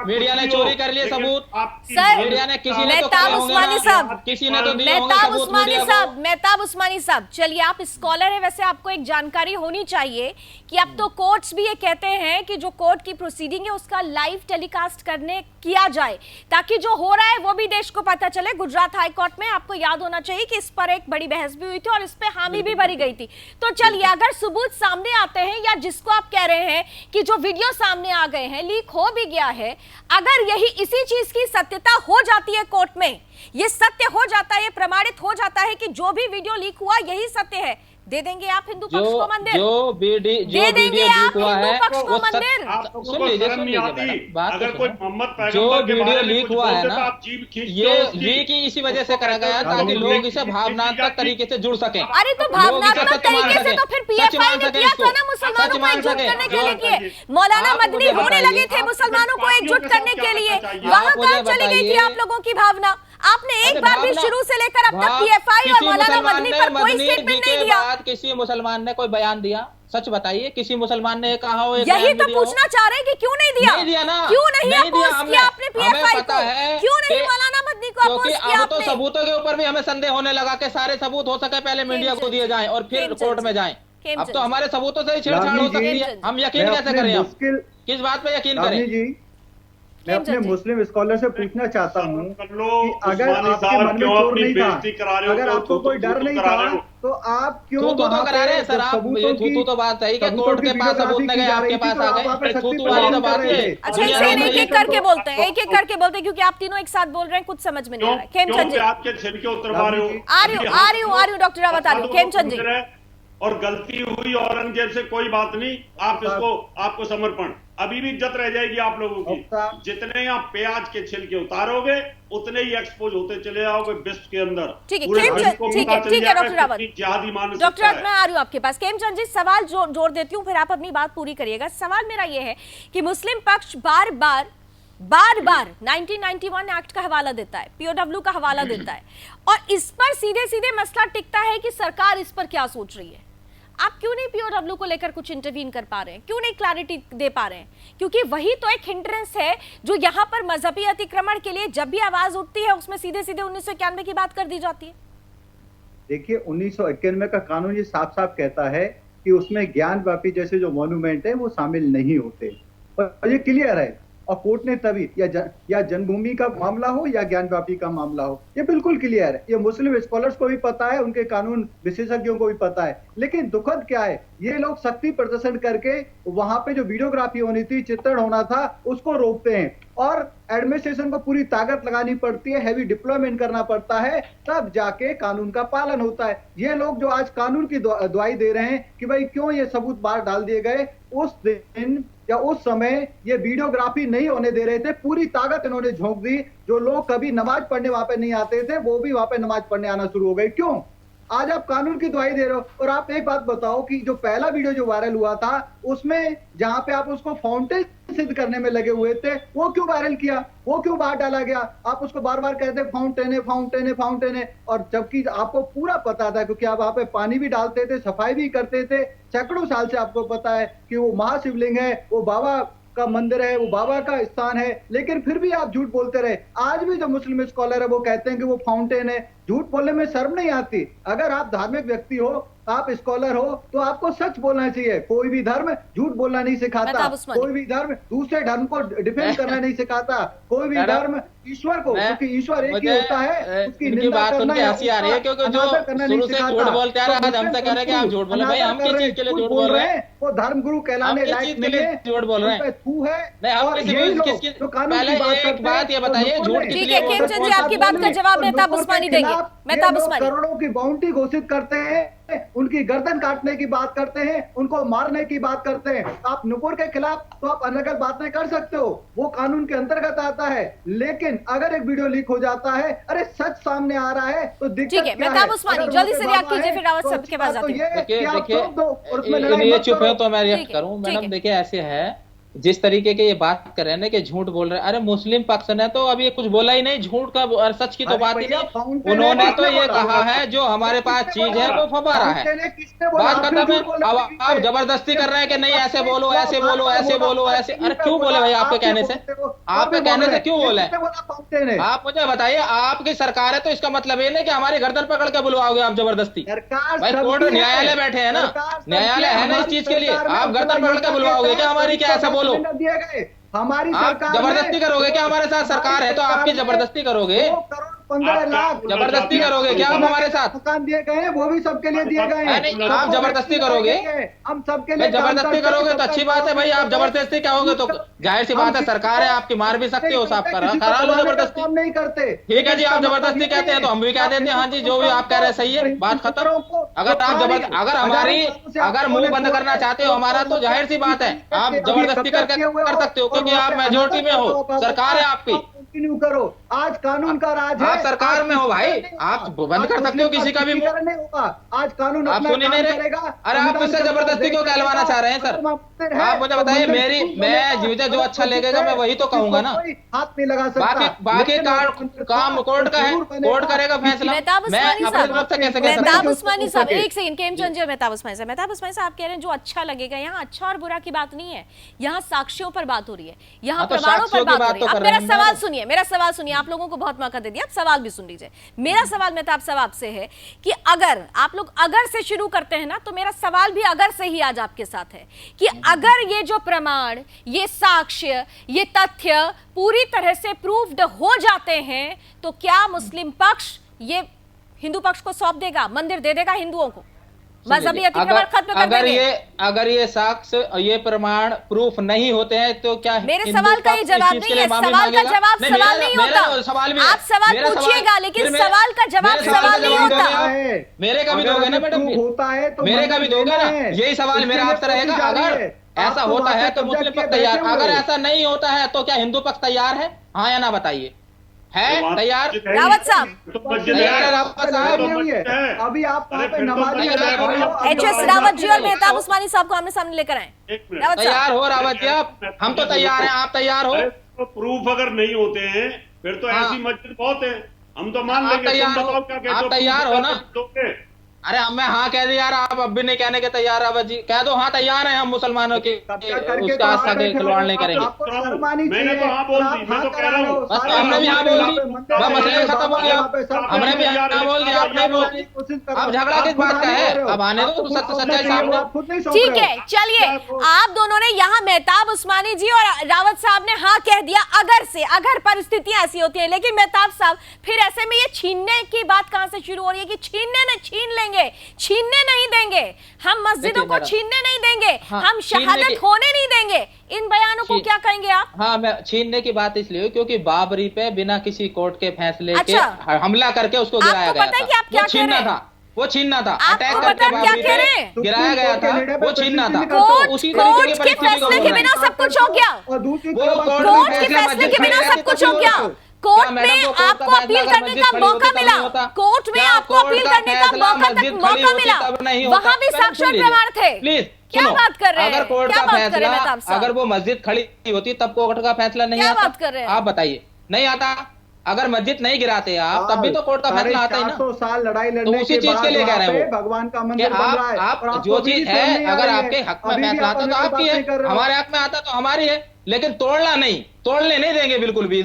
मीडिया ने चोरी कर लिए सबूत? सर, मीडिया ने किसी ने तो मेहताब करे होंगे उस्मानी ना, साहब, किसी ने तो दिए होंगे मेहताब सबूत उस्मानी मीडिया साहब, को। मेहताब उस्मानी साहब, चलिए आप स्कॉलर हैं, वैसे आपको एक जानकारी होनी चाहिए कि अब तो कोर्ट्स भी ये कहते हैं कि जो कोर्ट की प्रोसीडिंग है उसका लाइव टेलीकास्ट किया जाए, ताकि जो हो रहा है वो भी देश को पता चले। गुजरात हाई कोर्ट में आपको याद होना चाहिए कि इस पर एक बड़ी बहस भी हुई थी और इस पे हामी भी भरी गई थी। तो चलिए, अगर सबूत सामने आते हैं या जिसको आप कह रहे हैं कि जो वीडियो सामने आ गए हैं, लीक हो भी गया है, अगर यही इसी चीज की सत्यता हो जाती है कोर्ट में, ये सत्य हो जाता है, ये प्रमाणित हो जाता है कि जो भी वीडियो लीक हुआ यही सत्य है, दे देंगे आप हिंदू पक्ष को मंदिर? जो वीडियो लीक हुआ है वो मंदिर। सुन लीजिए मैडम, बात अगर तो कोई सुनो। मोहम्मद जो पैगंबर के वीडियो बारे में लीक कुछ हुआ है बोलते तो ना, आप जीभ खींचते ये हो उसकी। लीक ही इसी वजह से करा गया ताकि लोग इसे भावनात्मक तरीके से जुड़ सकें। अरे तो भावनात्मक तरीके से तो फिर पीएफआई ने किया था ना, मुसलमानों को एकजुट करने के लिए किए। मौलाना मदनी रोने लगे थे मुसलमानों को एकजुट करने के लिए, वहां कहां चली गई थी आप लोगों की भावना? आपने एक बार भी शुरू से लेकर अब तक पीएफआई और मौलाना मदनी पर कोई स्टेटमेंट नहीं दिया। किसी मुसलमान ने कोई बयान दिया? सच बताइए, किसी मुसलमान ने कहा हो? यही तो पूछना चाह रहे हैं कि क्यों नहीं दिया? नहीं दिया ना, क्यों नहीं अपोज किया आपने पीएफआई को? है क्यों नहीं मौलाना मदनी को अपोज किया अब तो सबूतों के ऊपर भी हमें संदेह होने लगा कि सारे सबूत हो सके पहले मीडिया को दिए जाएं और फिर कोर्ट में जाएं। अब तो हमारे सबूतों से ही छेड़छाड़ हो सकती है, हम यकीन कैसे करें? हम किस बात पे यकीन करें? मैं अपने मुस्लिम स्कॉलर से पूछना चाहता हूँ कि अगर उस्मानी आपके साहब मन में क्यों चोर अपनी नहीं था, बेइज्जती करा रहे हो, अगर आपको कोई डर नहीं था, तो आप क्यों वहां करा रहे हैं सर? आप थूथू तो बात है कि कोर्ट के पास सबूत नहीं गए, आपके पास आ गए, थूथू वाली तो बात है। अच्छा, इसे एक एक करके बोलते हैं, एक एक करके बोलते हैं, क्योंकि आप तीनों एक साथ बोल रहे हैं, कुछ समझ में नहीं आ रहा है। खेमचंद जी, आपके छिलके उतरवा रहे हो? आ रही हूँ डॉक्टर रावत, आ रही हूँ। खेमचंद जी, और गलती हुई औरंगजेब से कोई बात नहीं, आप इसको आपको समर्पण, अभी भी इज्जत रह जाएगी आप लोगों की। जितने आप प्याज के छिलके उतारोगे उतने ही एक्सपोज होते चले जाओगे विश्व के अंदर। ठीक है डॉक्टर रावत, जिहादी मानसिकता डॉक्टर रावत, मैं आ रही हूँ आपके पास। खेमचंद जी, सवाल जोड़ देती हूँ, फिर आप अपनी बात पूरी करिएगा। सवाल मेरा ये है कि मुस्लिम पक्ष बार बार 1991 एक्ट का हवाला देता है, पीओडब्ल्यू का हवाला देता है, और इस पर सीधे सीधे मसला टिकता है कि सरकार इस पर क्या सोच रही है। आप क्यों नहीं पीओडब्ल्यू को लेकर कुछ इंटरवीन कर पा रहे हैं, क्यों नहीं क्लैरिटी दे पा रहे हैं? क्योंकि वही तो एक हिंड्रेंस है जो यहाँ पर मजहबी अतिक्रमण के लिए जब भी आवाज उठती है उसमें सीधे सीधे 1991 की बात कर दी जाती है। देखिए 1991 का कानून ये साफ साफ कहता है कि उसमें ज्ञानवापी जैसे जो मॉन्यूमेंट है वो शामिल नहीं होते, और ये क्लियर है। और कोर्ट ने तभी या जन्मभूमि का मामला हो या ज्ञानवापी का मामला हो, ये बिल्कुल क्लियर है। ये मुस्लिम स्कॉलर्स को भी पता है, उनके कानून विशेषज्ञों को भी पता है। लेकिन दुखद क्या है, ये लोग शक्ति प्रदर्शन करके वहां पे जो वीडियोग्राफी होनी थी, चित्रण होना था, उसको रोकते हैं और एडमिनिस्ट्रेशन को पूरी ताकत लगानी पड़ती है, हैवी डिप्लॉयमेंट करना पड़ता है, तब जाके कानून का पालन होता है। ये लोग जो आज कानून की दुआई दे रहे हैं कि भाई क्यों ये सबूत बाहर डाल दिए गए, उस दिन या उस समय ये वीडियोग्राफी नहीं होने दे रहे थे, पूरी ताकत इन्होंने झोंक दी। जो लोग कभी नमाज पढ़ने वहां पे नहीं आते थे, वो भी वहां पे नमाज पढ़ने आना शुरू हो गए। क्यों? आज आप कानून की दुहाई दे रहे हो। और आप एक बात बताओ कि जो पहला वीडियो जो वायरल हुआ था, उसमें जहां पे आप उसको फाउंटेन सिद्ध करने में लगे हुए थे, वो क्यों वायरल किया, वो क्यों बाहर डाला गया? आप उसको बार बार कहते फाउंटेन है, फाउंटेन है, फाउंटेन है, और जबकि आपको पूरा पता था, क्योंकि आप वहां पे पानी भी डालते थे, सफाई भी करते थे, सैकड़ों साल से आपको पता है कि वो महाशिवलिंग है, वो बाबा का मंदिर है, वो बाबा का स्थान है, लेकिन फिर भी आप झूठ बोलते रहे। आज भी जो मुस्लिम स्कॉलर है वो कहते हैं कि वो फाउंटेन है। झूठ बोलने में शर्म नहीं आती? अगर आप धार्मिक व्यक्ति हो, आप स्कॉलर हो, तो आपको सच बोलना चाहिए। कोई भी धर्म झूठ बोलना नहीं सिखाता, कोई भी धर्म दूसरे धर्म को डिफेंड करना नहीं सिखाता, कोई भी धर्म ईश्वर को, क्योंकि ईश्वर एक ही होता है, उसकी निंदा करना हंसी आ रही है, क्योंकि जो शुरू से झूठ बोलते आ रहे हैं, आज हमसे कह रहे हैं कि आप झूठ बोल रहे हैं। भाई हम किस चीज के लिए झूठ बोल रहे हैं? वो धर्म गुरु कहलाने लायक नहीं है, झूठ बोल रहे हैं। तू है नहीं, हम किसी पहले एक बात ये बताइए, झूठ किस लिए? खेमचंद जी, आपकी बात का जवाब मेहताब उस्मानी देंगे। मेहताब उस्मानी, करोड़ों की बाउंड्री घोषित करते हैं, उनकी गर्दन काटने की बात करते हैं, उनको मारने की बात करते हैं। आप नुपुर के खिलाफ तो आप अलग अलग बातें कर सकते हो, वो कानून के अंतर्गत आता है, लेकिन अगर एक वीडियो लीक हो जाता है, अरे सच सामने आ रहा है, तो दिक्कत क्या है? मेहताब उस्मानी जल्दी से रिएक्ट कीजिए, फिर रावत साहब के पास जाते हैं। देखिए ये चुप है तो मैं रिएक्ट करूं। मैडम देखिए ऐसे है, जिस तरीके के ये बात कर रहे हैं ना कि झूठ बोल रहे हैं, अरे मुस्लिम पक्ष ने तो अभी ये कुछ बोला ही नहीं, झूठ का और सच की तो बात ही नहीं। उन्होंने तो ये कहा है जो हमारे पास चीज है वो फवारा है, बात खत्म है। अब आप जबरदस्ती कर रहे हैं कि नहीं ऐसे बोलो, ऐसे बोलो, ऐसे बोलो, ऐसे। अरे क्यों बोले भाई? आपके कहने से, आपके कहने से क्यों बोले? आप मुझे बताइए, आपकी सरकार है तो इसका मतलब ये नहीं कि हमारी गर्दन पकड़ के बुलवाओगे आप जबरदस्ती। भाई कोर्ट न्यायालय बैठे हैं ना, न्यायालय है ना इस चीज के लिए। आप गर्दन पकड़ के बुलवाओगे क्या हमारी? क्या ऐसा दिए गए? हमारी सरकार जबरदस्ती करोगे क्या? हमारे साथ सरकार है तो आपकी जबरदस्ती करोगे? 15 लाख जबरदस्ती करोगे क्या आप हमारे साथ? मकान दिए गए हैं, वो भी सबके लिए दिए गए हैं। आप जबरदस्ती करोगे? हम सबके लिए जबरदस्ती करोगे तो अच्छी बात है भाई। आप जबरदस्ती क्या होगे तो जाहिर सी बात है, सरकार है आपकी, मार भी सकते हो, साफ करा लो जबरदस्ती। हम नहीं करते। ठीक है जी, आप जबरदस्ती कहते हैं तो हम भी कह देते हैं हाँ जी, जो भी आप कह रहे हैं सही है, बात खत्म। अगर आप अगर मुंह बंद करना चाहते हो हमारा, तो जाहिर सी बात है आप जबरदस्ती करके कर सकते हो, क्योंकि आप मेजोरिटी में हो, सरकार है आपकी। कंटिन्यू करो, आज कानून का राज है। आप सरकार में हो भाई, आप बंद कर सकते हो किसी का भी मुंह। नहीं होगा, आज कानून आप सुन ही नहीं रहे। अरे आप मुझसे जबरदस्ती क्यों कहलवाना चाह रहे हैं सर? आप मुझे बताइए, मुझे जो अच्छा लगेगा मैं वही तो कहूंगा ना। हाथ नहीं लगा सकता। बाकी काम कोर्ट का है, कोर्ट करेगा फैसला। मेहताब उस्मानी साहब एक सेकंड, खेमचंद जी और मेहताब उस्मानी साहब। मेहताब उस्मानी साहब कह रहे हैं जो अच्छा लगेगा। यहाँ अच्छा और बुरा की बात नहीं है, यहाँ साक्ष्यों पर बात हो रही है, यहाँ प्रमाणों पर बात हो रही है। अब मेरा सवाल सुनिए, मेरा सवाल सुनिए। आप लोगों को बहुत मौका दे दिया, आप सवाल भी सुन लीजिए। मेरा सवाल मेहताब साहब आपसे है कि अगर आप लोग अगर से शुरू करते हैं ना, तो मेरा सवाल भी अगर से ही आज आपके साथ है कि अगर ये जो प्रमाण, ये साक्ष्य, ये तथ्य पूरी तरह से प्रूव्ड हो जाते हैं, तो क्या मुस्लिम पक्ष ये हिंदू पक्ष को सौंप देगा, मंदिर दे देगा हिंदुओं को, मजहबी अतिक्रमण खत्म कर देंगे? अगर ये साक्ष्य, ये प्रमाण प्रूफ नहीं होते हैं तो क्या मेरे सवाल का ये जवाब नहीं है। सवाल का जवाब सवाल नहीं होता। आप सवाल पूछिएगा, लेकिन सवाल का जवाब सवाल नहीं होता। मेरे का भी दोगे ना मैडम? होता है तो मेरे का भी दोगे ना? यही सवाल मेरा आपसे रहेगा। अगर ऐसा होता है तो मुस्लिम पक्ष तैयार, अगर ऐसा नहीं होता है तो क्या हिंदू पक्ष तैयार है? हाँ या ना बताइए, है तैयार? रावत साहब, अभी आप HS रावत जी और मेहताब उस्मानी साहब को आमने सामने लेकर आए। तैयार हो रावत जी आप? हम तो तैयार हैं, आप तैयार हो? तो प्रूफ अगर नहीं होते हैं फिर तो ऐसी मस्जिद बहुत है, हम तो मान लेंगे। आप तैयार हो ना? अरे हमें हाँ कह दिया यार, आप अब भी नहीं कहने के तैयार। अब जी कह दो हाँ तैयार हैं हम मुसलमानों के उसका आस्था के खिलवाड़ नहीं करेंगे। मैंने तो हाँ बोल दी, मैं तो कह रहा हूँ। बस हमने भी हाँ बोल दी, बस मसले खत्म हो गया। हमने भी हाँ बोल दिया, आप नहीं बोल दी। अब झगड़ा किस बात का है? अब आने दो सत्य सच्चाई सामने। ठीक है, चलिए आप दोनों ने यहाँ मेहताब उस्मानी जी और रावत साहब ने हाँ कह दिया अगर परिस्थितियां ऐसी होती है। लेकिन मेहताब साहब फिर ऐसे में ये छीनने की बात कहां से शुरू हो रही है कि छीन लेंगे, छीनने नहीं देंगे, हम मस्जिदों को छीनने नहीं देंगे, हम शहादत होने नहीं देंगे। इन बयानों को क्या कहेंगे आप? हाँ, मैं छीनने की बात इसलिए हुई क्योंकि बाबरी पे बिना किसी कोर्ट के फैसले के हमला करके उसको गिराया गया था। वो छीनना था, वो छीनना था, अटैक करके बाबरी पे गिराया गया था, वो छीनना था। कोर्ट के फैसले के बिना सब कुछ हो गया, कोर्ट के फैसले के बिना सब कुछ हो गया। कोर्ट में आपको अपील करने का मौका मिला, कोर्ट में आपको अपील करने का मौका मिला, वहां भी साक्षर प्रमाण थे। प्लीज क्या बात कर रहे हैं? अगर कोर्ट का फैसला, अगर वो मस्जिद खड़ी होती तब कोर्ट का फैसला नहीं आता? बात कर रहे हैं आप बताइए, नहीं आता। अगर मस्जिद नहीं गिराते आप तब भी तो कोर्ट का फैसला आता ही ना। 400 साल लड़ाई लड़ने तो उसी चीज के लिए कह रहे हैं भगवान का मंदिर बन रहा है। आप जो चीज है अगर आपके हक में फैसला आता तो आपकी है, हमारे हक में आता तो हमारी है। लेकिन तोड़ने नहीं देंगे बिल्कुल भी।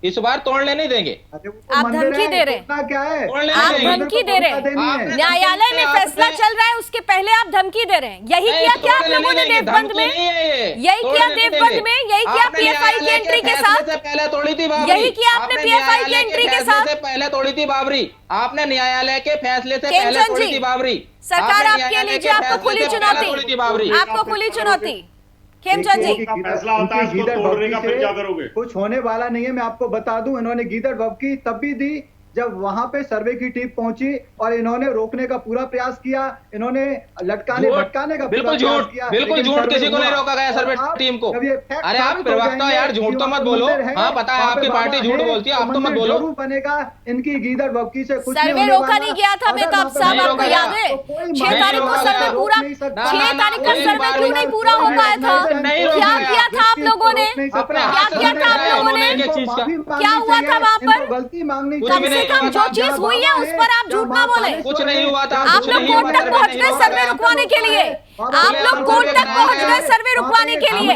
इस बार तोड़ने नहीं देंगे। आप धमकी दे रहे हैं, क्या है? आप धमकी दे रहे हैं। न्यायालय में फैसला चल रहा है, उसके पहले आप धमकी दे रहे हैं। यही किया क्या आप लोगों ने देवबंद में? यही किया देवबंद में? यही किया पीएफआई की एंट्री के साथ? पहले तोड़ी थी बाबरी। यही किया आपने पीएफआई की एंट्री के साथ? पहले तोड़ी थी बाबरी आपने, न्यायालय के फैसले से पहले तोड़ी थी बाबरी। सरकार आपके लीजिए, आपको खुली चुनौती, आपको खुली चुनौती। खेमचंद जी, फैसला आता है उसको तोड़ने का, फिर क्या करोगे? कुछ होने वाला नहीं है। मैं आपको बता दूं, इन्होंने गीदड़ भभकी तब भी दी जब वहां पे सर्वे की टीम पहुंची और इन्होंने रोकने का पूरा प्रयास किया, इन्होंने लटकाने भटकाने का बिल्कुल झूठ, बिल्कुल झूठ, किसी को नहीं रोका गया सर्वे टीम को। अरे आप प्रवक्ता यार, झूठ तो मत बोलो। हाँ पता है आपकी पार्टी झूठ बोलती है, आप तो मत बोलो। बनेगा इनकी गीदड़ भभकी से कुछ सर्वे रोका नहीं गया था मेहताब साहब, आपको याद है? 6 तारीख को सर्वे पूरा, 6 तारीख का सर्वे क्यों नहीं पूरा हो पाया था? क्या किया था आप लोगों ने? क्या किया था आप लोगों ने? क्या हुआ था वहाँ पर? गलती मांगनी कम जो चीज हुई है उस पर आप झूठ ना बोले। कुछ नहीं हुआ था। आप लोग कोर्ट तक पहुंच गए सर्वे रुकवाने के लिए, आप लोग कोर्ट तक पहुंच गए सर्वे रुकवाने के लिए।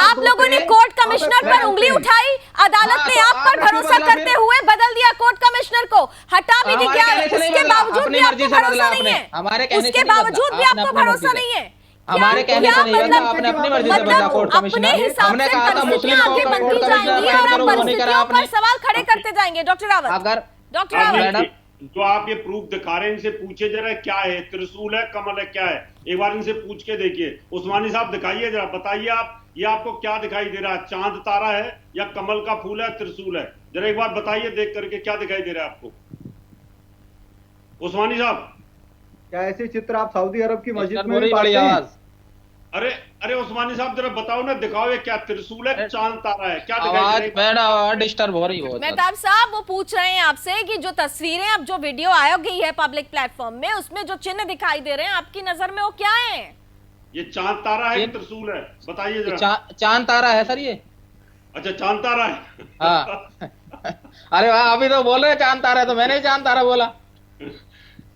आप लोगों ने कोर्ट कमिश्नर पर उंगली उठाई, अदालत ने आप पर भरोसा करते हुए बदल दिया कोर्ट कमिश्नर को, हटा भी दिया। उसके बावजूद भी आपको भरोसा नहीं है, उसके बावजूद भी आपको भरोसा नहीं है। हमारे कहने से नहीं बदला, आपने अपनी मर्जी से बदला कोर्ट कमिश्नर। हमने कहा था मुस्लिम आगे बनती जाएंगी और आप परिस्थितियों पर सवाल खड़े करते जाएंगे। डॉक्टर रावत, अगर डॉक्टर रावत, जो आप ये प्रूफ दिखा रहे हैं, इनसे पूछिए जरा क्या है, त्रिशूल है, कमल है, क्या है? एक बार इनसे पूछ के देखिए। उस्मानी साहब दिखाइए जरा, बताइए आप, ये आपको क्या दिखाई दे रहा है? चांद तारा है या कमल का फूल है, त्रिशूल है? जरा एक बार बताइए देख करके, क्या दिखाई दे रहा है आपको उस्मानी साहब? क्या ऐसे चित्र आप सऊदी अरब की मस्जिद में बड़ी आवाज? अरे उस्मानी साहब जरा बताओ ना, दिखाओ ये क्या त्रिशूल है, चांद तारा है, क्या आवाज डिस्टर्ब हो रही है। मेहताब साहब वो पूछ रहे हैं आपसे कि जो तस्वीरें, अब जो वीडियो आ गई है पब्लिक प्लेटफॉर्म में, उसमें जो चिन्ह दिखाई दे रहे हैं आपकी नजर में वो क्या है? ये चांद तारा है, त्रिशूल है, बताइए जरा। चांद तारा है सर ये। अच्छा चांद तारा है। हाँ। अरे वाह, अभी तो बोल रहे चांद तारा है, तो मैंने चांद तारा बोला।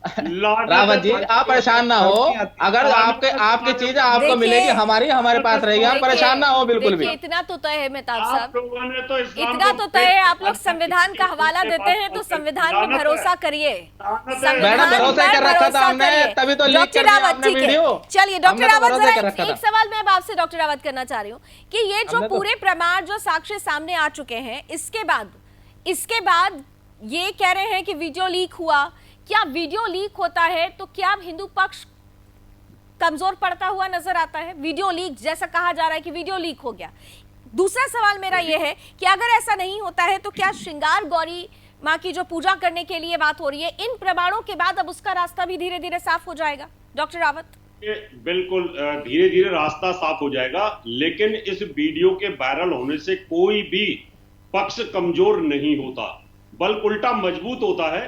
रावत जी आप परेशान ना हो, अगर आपकी चीज आपको मिलेगी, हमारे पास रहेगी, आप परेशान ना हो बिल्कुल भी। इतना तो तय है मेहताब साहब, तो इतना तो तय है। आप लोग संविधान का हवाला देते हैं तो संविधान में भरोसा करिए। मैडम भरोसा कर रखा था हमने, तभी तो लीक कर दिया आपने वीडियो। चलिए डॉक्टर रावत, जरा एक सवाल मैं आपसे डॉक्टर रावत करना चाह रही हूँ कि ये जो पूरे प्रमाण जो साक्ष्य सामने आ चुके हैं, इसके बाद ये कह रहे हैं कि वीडियो लीक हुआ। क्या वीडियो लीक होता है तो क्या हिंदू पक्ष कमजोर पड़ता हुआ नजर आता है? वीडियो लीक जैसा कहा जा रहा है कि वीडियो लीक हो गया। दूसरा सवाल मेरा यह है कि अगर ऐसा नहीं होता है तो क्या श्रृंगार गौरी माँ की जो पूजा करने के लिए बात हो रही है, इन प्रमाणों के बाद अब उसका रास्ता भी धीरे धीरे साफ हो जाएगा? डॉक्टर रावत, बिल्कुल धीरे धीरे रास्ता साफ हो जाएगा, लेकिन इस वीडियो के वायरल होने से कोई भी पक्ष कमजोर नहीं होता, बल्कि उल्टा मजबूत होता है।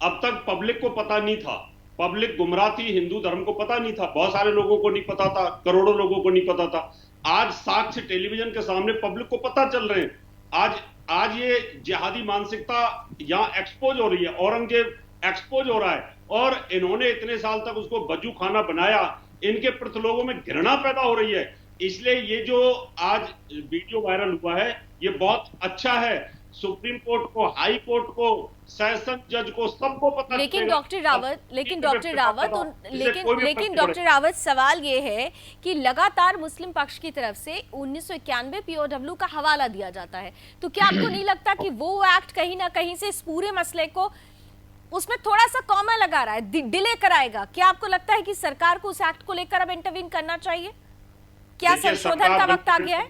अब तक पब्लिक को पता नहीं था, पब्लिक गुमराह थी, हिंदू धर्म को पता नहीं था, बहुत सारे लोगों को नहीं पता था, करोड़ों लोगों को नहीं पता था। आज साक्ष्य टेलीविजन के सामने पब्लिक को पता चल रहे हैं। आज ये जिहादी मानसिकता यहाँ एक्सपोज हो रही है। औरंगजेब एक्सपोज हो रहा है, और इन्होंने इतने साल तक उसको बजू खाना बनाया, इनके प्रति लोगों में घृणा पैदा हो रही है। इसलिए ये जो आज वीडियो वायरल हुआ है ये बहुत अच्छा है। सुप्रीम कोर्ट को, हाई कोर्ट को, सेशन जज को, सबको पता लेकिन डॉक्टर रावत सवाल ये है कि लगातार मुस्लिम पक्ष की तरफ से 1991 पीओडब्ल्यू का हवाला दिया जाता है, तो क्या आपको नहीं लगता कि वो एक्ट कहीं ना कहीं से इस पूरे मसले को उसमें थोड़ा सा कॉमा लगा रहा है, डिले कराएगा? क्या आपको लगता है कि सरकार को उस एक्ट को लेकर अब इंटरवीन करना चाहिए? क्या संशोधन का वक्त आ गया है?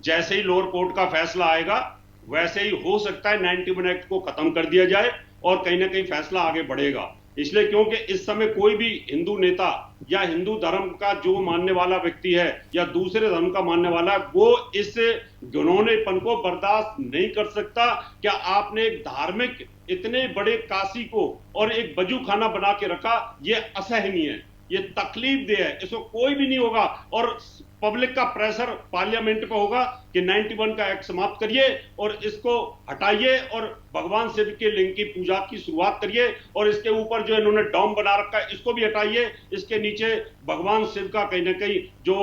जैसे ही लोअर कोर्ट का फैसला आएगा वैसे ही हो सकता है 91 एक्ट को खत्म कर दिया जाए और कहीं ना कहीं फैसला आगे बढ़ेगा। इसलिए क्योंकि इस समय कोई भी हिंदू नेता या हिंदू धर्म का जो मानने वाला व्यक्ति है या दूसरे धर्म का मानने वाला है, वो इस घिनौनेपन को बर्दाश्त नहीं कर सकता। क्या आपने एक धार्मिक इतने बड़े काशी को और एक बजू खाना बना के रखा, ये असहनीय है, ये तकलीफ दे है, इसको कोई भी नहीं होगा। और पब्लिक का प्रेशर पार्लियामेंट पे होगा कि 91 का एक्ट समाप्त करिए और इसको हटाइए और भगवान शिव के लिंग की पूजा की शुरुआत करिए, और इसके ऊपर जो इन्होंने डॉम बना रखा है इसको भी हटाइए। इसके नीचे भगवान शिव का कहीं ना कहीं जो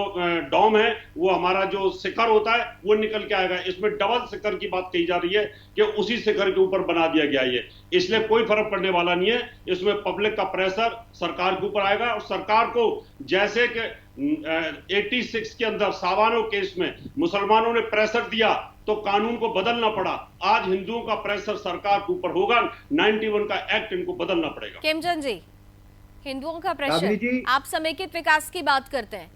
डॉम है वो हमारा जो शिखर होता है वो निकल के आएगा। इसमें डबल शिखर की बात कही जा रही है कि उसी शिखर के ऊपर बना दिया गया है, इसलिए कोई फर्क पड़ने वाला नहीं है। इसमें पब्लिक का प्रेशर सरकार के ऊपर आएगा और सरकार को, जैसे कि 86 के अंदर सावानो केस में मुसलमानों ने प्रेशर दिया तो कानून को बदलना पड़ा, आज हिंदुओं का प्रेशर सरकार के ऊपर होगा, 91 का एक्ट इनको बदलना पड़ेगा। खेमचंद जी, हिंदुओं का प्रेशर, आप समेकित विकास की बात करते हैं।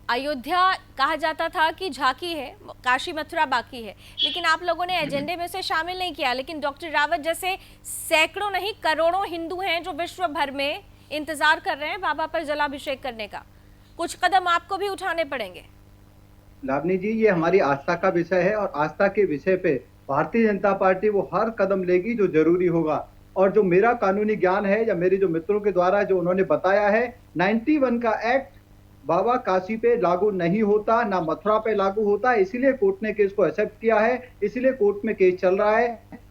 अयोध्या कहा जाता था कि झांकी है, काशी मथुरा बाकी है, लेकिन आप लोगों ने एजेंडे में से शामिल नहीं किया। लेकिन डॉक्टर रावत जैसे सैकड़ों नहीं करोड़ों हिंदू हैं जो विश्व भर में इंतजार कर रहे हैं बाबा पर जलाभिषेक करने का, कुछ कदम आपको भी उठाने पड़ेंगे। लावनी जी, ये हमारी आस्था का विषय है और आस्था के विषय पे भारतीय जनता पार्टी वो हर कदम लेगी जो जरूरी होगा। और जो मेरा कानूनी ज्ञान है या मेरे जो मित्रों के द्वारा जो उन्होंने बताया है, 91 का एक्ट बाबा काशी पे लागू नहीं होता, ना मथुरा पे लागू होता, इसीलिए कोर्ट ने केस को एक्सेप्ट किया है, इसीलिए कोर्ट में केस चल रहा है।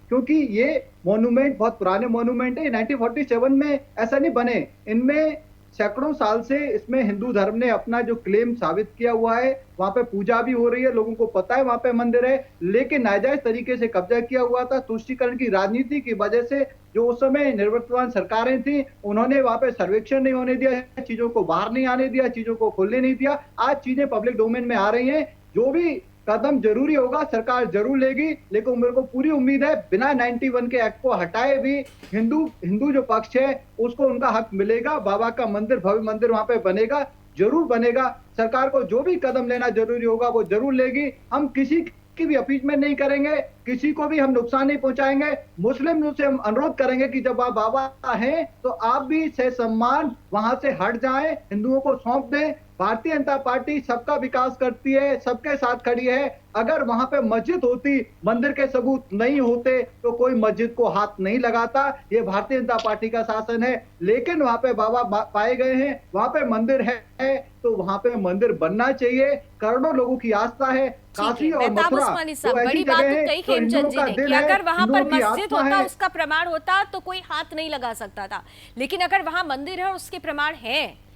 क्योंकि ये मॉन्यूमेंट बहुत पुराने मॉन्यूमेंट है, 1947 में ऐसा नहीं बने, इनमें सैकड़ों साल से इसमें हिंदू धर्म ने अपना जो क्लेम साबित किया हुआ है, वहां पे पूजा भी हो रही है, लोगों को पता है वहां पे मंदिर है, लेकिन नाजायज तरीके से कब्जा किया हुआ था। तुष्टीकरण की राजनीति की वजह से जो उस समय निवर्तमान सरकारें थी, उन्होंने वहां पे सर्वेक्षण नहीं होने दिया, चीजों को बाहर नहीं आने दिया, चीजों को खोलने नहीं दिया। आज चीजें पब्लिक डोमेन में आ रही हैं, जो भी कदम जरूरी होगा सरकार जरूर लेगी, लेकिन मेरे को पूरी उम्मीद है बिना 91 के एक्ट को हटाए भी हिंदू जो पक्ष है उसको उनका हक मिलेगा। बाबा का मंदिर, भव्य मंदिर वहां पे बनेगा, जरूर बनेगा। सरकार को जो भी कदम लेना जरूरी होगा वो जरूर लेगी। हम किसी की भी अपीचमेंट नहीं करेंगे, किसी को भी हम नुकसान नहीं पहुंचाएंगे। मुस्लिम से हम अनुरोध करेंगे कि जब आप बाबा हैं तो आप भी से सम्मान वहां से हट जाएं, हिंदुओं को सौंप दें। भारतीय जनता पार्टी सबका विकास करती है, सबके साथ खड़ी है। अगर वहां पे मस्जिद होती, मंदिर के सबूत नहीं होते तो कोई मस्जिद को हाथ नहीं लगाता। ये भारतीय जनता पार्टी का शासन है, लेकिन वहां पे बाबा पाए गए हैं, वहां पे मंदिर है तो वहां पे मंदिर बनना चाहिए। करोड़ों लोगों की आस्था है, काशी और मथुरा बड़ी बात कही खेमचंद जी ने कि अगर वहां पर मस्जिद होता, उसका प्रमाण होता तो कोई हाथ नहीं लगा सकता था, लेकिन अगर वहां मंदिर है और उसके प्रमाण है,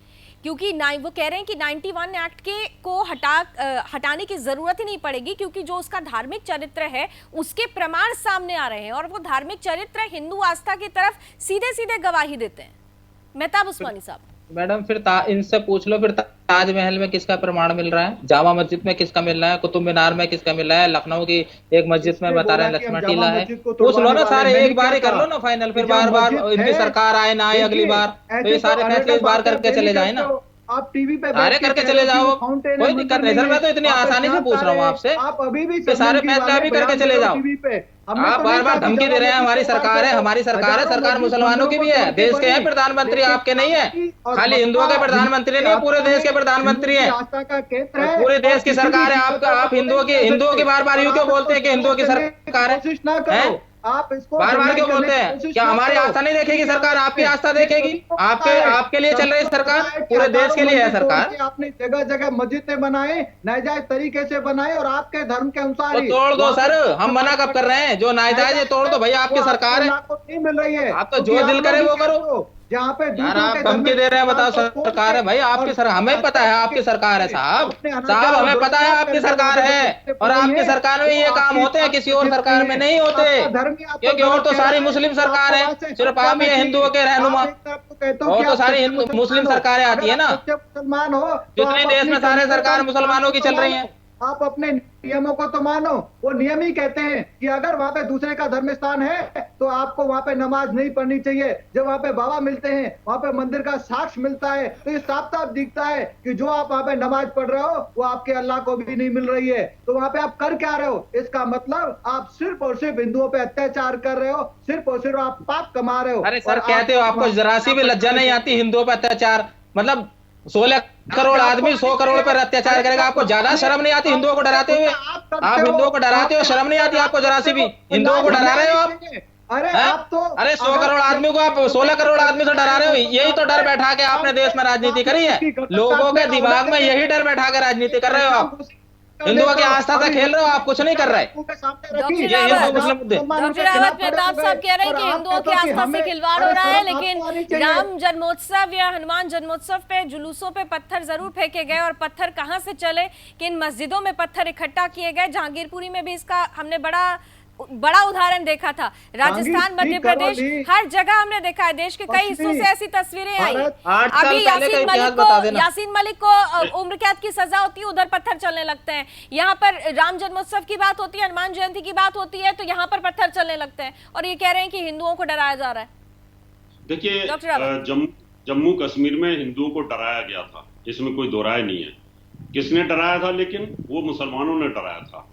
क्योंकि वो कह रहे हैं कि 91 एक्ट को हटाने की जरूरत ही नहीं पड़ेगी, क्योंकि जो उसका धार्मिक चरित्र है उसके प्रमाण सामने आ रहे हैं और वो धार्मिक चरित्र हिंदू आस्था की तरफ सीधे सीधे गवाही देते हैं। मेहताब उस्मानी साहब, मैडम फिर इनसे पूछ लो, फिर ताजमहल में किसका प्रमाण मिल रहा है, जामा मस्जिद में किसका मिल रहा है, कुतुब मीनार में किसका मिल रहा है, लखनऊ की एक मस्जिद में बता रहे हैं लक्ष्मण टीला है। पूछ लो ना सारे, एक बार ही कर लो ना फाइनल, फिर बार बार इनकी सरकार आए ना आए अगली बार, तो ये सारे फैसले इस बार करके चले जाए ना। आप टीवी पे सारे करके चले जाओ, कोई दिक्कत नहीं सर, मैं तो इतनी आसानी से पूछ रहा हूँ आपसे। आप अभी भी सारे फैसले अभी करके चले जाओ। आप बार बार धमकी दे रहे हैं, हमारी सरकार है, हमारी सरकार है, सरकार मुसलमानों की भी है, देश के हैं प्रधानमंत्री, आपके नहीं है। खाली हिंदुओं के प्रधानमंत्री नहीं, पूरे देश के प्रधानमंत्री है, पूरे देश की सरकार है। आप हिंदुओं की बार बार यूं क्यों बोलते हैं कि हिंदुओं की सरकार है? आप इसको बार बार क्यों करने बोलते की हैं? कोशिश क्या मत हमारी करो। आस्था नहीं देखेगी सरकार? आपकी आस्था देखेगी? आपके आपके लिए चल रही सरकार, कि पूरे देश के लिए है हजारों मंदिर सरकार। तोड़ के आपने जगह जगह मस्जिदें बनाए, नाजायज तरीके से बनाए और आपके धर्म के अनुसार तो ही तोड़ दो वहाँ सर, पे हम मना कब कर रहे हैं? जो नाजायज है तोड़ दो भैया, आपकी वो सरकार है। अल्लाह को नहीं मिल रही है। आप तो क्योंकि जो आप दिल लोग करे भी वो कहते करो। हो, जहाँ पे यार दूसरों आप के धमकी दे रहे हैं, बताओ को तोड़ सरकार है के भाई आपकी और सरकार, हमें पता है आपकी सरकार है साहब, साहब हमें पता है आपकी सरकार है, और आपकी सरकार में ये काम होते हैं, किसी और सरकार में नहीं होते, क्योंकि और तो सारी मुस्लिम सरकार है, सिर्फ आप ये हिंदुओं के रहनुमा, और तो सारी मुस्लिम सरकारें आती है ना। मुसलमान हो जितने देश में सारे सरकार मुसलमानों की चल रही हैं। आप अपने नियमों को तो मानो। वो नियम ही कहते हैं कि अगर वहाँ पे दूसरे का धर्म स्थान है तो आपको वहाँ पे नमाज नहीं पढ़नी चाहिए। जब वहाँ पे बाबा मिलते हैं, वहाँ पे मंदिर का साक्ष्य मिलता है, तो ये साफ साफ दिखता है कि जो आप वहाँ पे नमाज पढ़ रहे हो वो आपके अल्लाह को भी नहीं मिल रही है। तो वहाँ पे आप कर क्या रहे हो? इसका मतलब आप सिर्फ और सिर्फ हिंदुओं पे अत्याचार कर रहे हो, सिर्फ और सिर्फ आप पाप कमा रहे हो। अरे सर कहते हो आपको जरा सी भी लज्जा नहीं आती हिंदुओं पर अत्याचार? मतलब 16 करोड़ आदमी 100 करोड़ पर अत्याचार करेगा, आपको ज्यादा शर्म नहीं आती हिंदुओं को डराते हुए? आप हिंदुओं को डराते हो, शर्म नहीं आती आपको जरा सी भी? हिंदुओं को डरा रहे हो आप? अरे हैं? आप तो अरे 100 करोड़ आदमी को आप 16 करोड़ आदमी से डरा रहे हो। यही तो डर बैठा के आपने देश में राजनीति करी है, लोगों के दिमाग में यही डर बैठा के राजनीति कर रहे हो आप। हिंदुओं की आस्था से खेल रहे हो आप, कुछ नहीं कर रहे। डॉक्टर रावत मेहताब साहब कह रहे हैं कि हिंदुओं की आस्था से खिलवाड़ हो रहा है, लेकिन राम जन्मोत्सव या हनुमान जन्मोत्सव पे जुलूसों पे पत्थर जरूर फेंके गए, और पत्थर कहां से चले कि इन मस्जिदों में पत्थर इकट्ठा किए गए। जहांगीरपुरी में भी इसका हमने बड़ा उदाहरण देखा था। राजस्थान, मध्य प्रदेश, हर जगह हमने देखा है। देश के कई हिस्सों से ऐसी तस्वीरें आई। अभी यासीन मलिक को उम्र कैद की सजा होती है, उधर पत्थर चलने लगते हैं। यहाँ पर राम जन्मोत्सव की बात होती है, हनुमान जयंती की बात होती है, तो यहाँ पर पत्थर चलने लगते हैं, और ये कह रहे हैं कि हिंदुओं को डराया जा रहा है। देखिए, जम्मू कश्मीर में हिंदुओं को डराया गया था, इसमें कोई दो राय नहीं है। किसने डराया था? लेकिन वो मुसलमानों ने डराया था।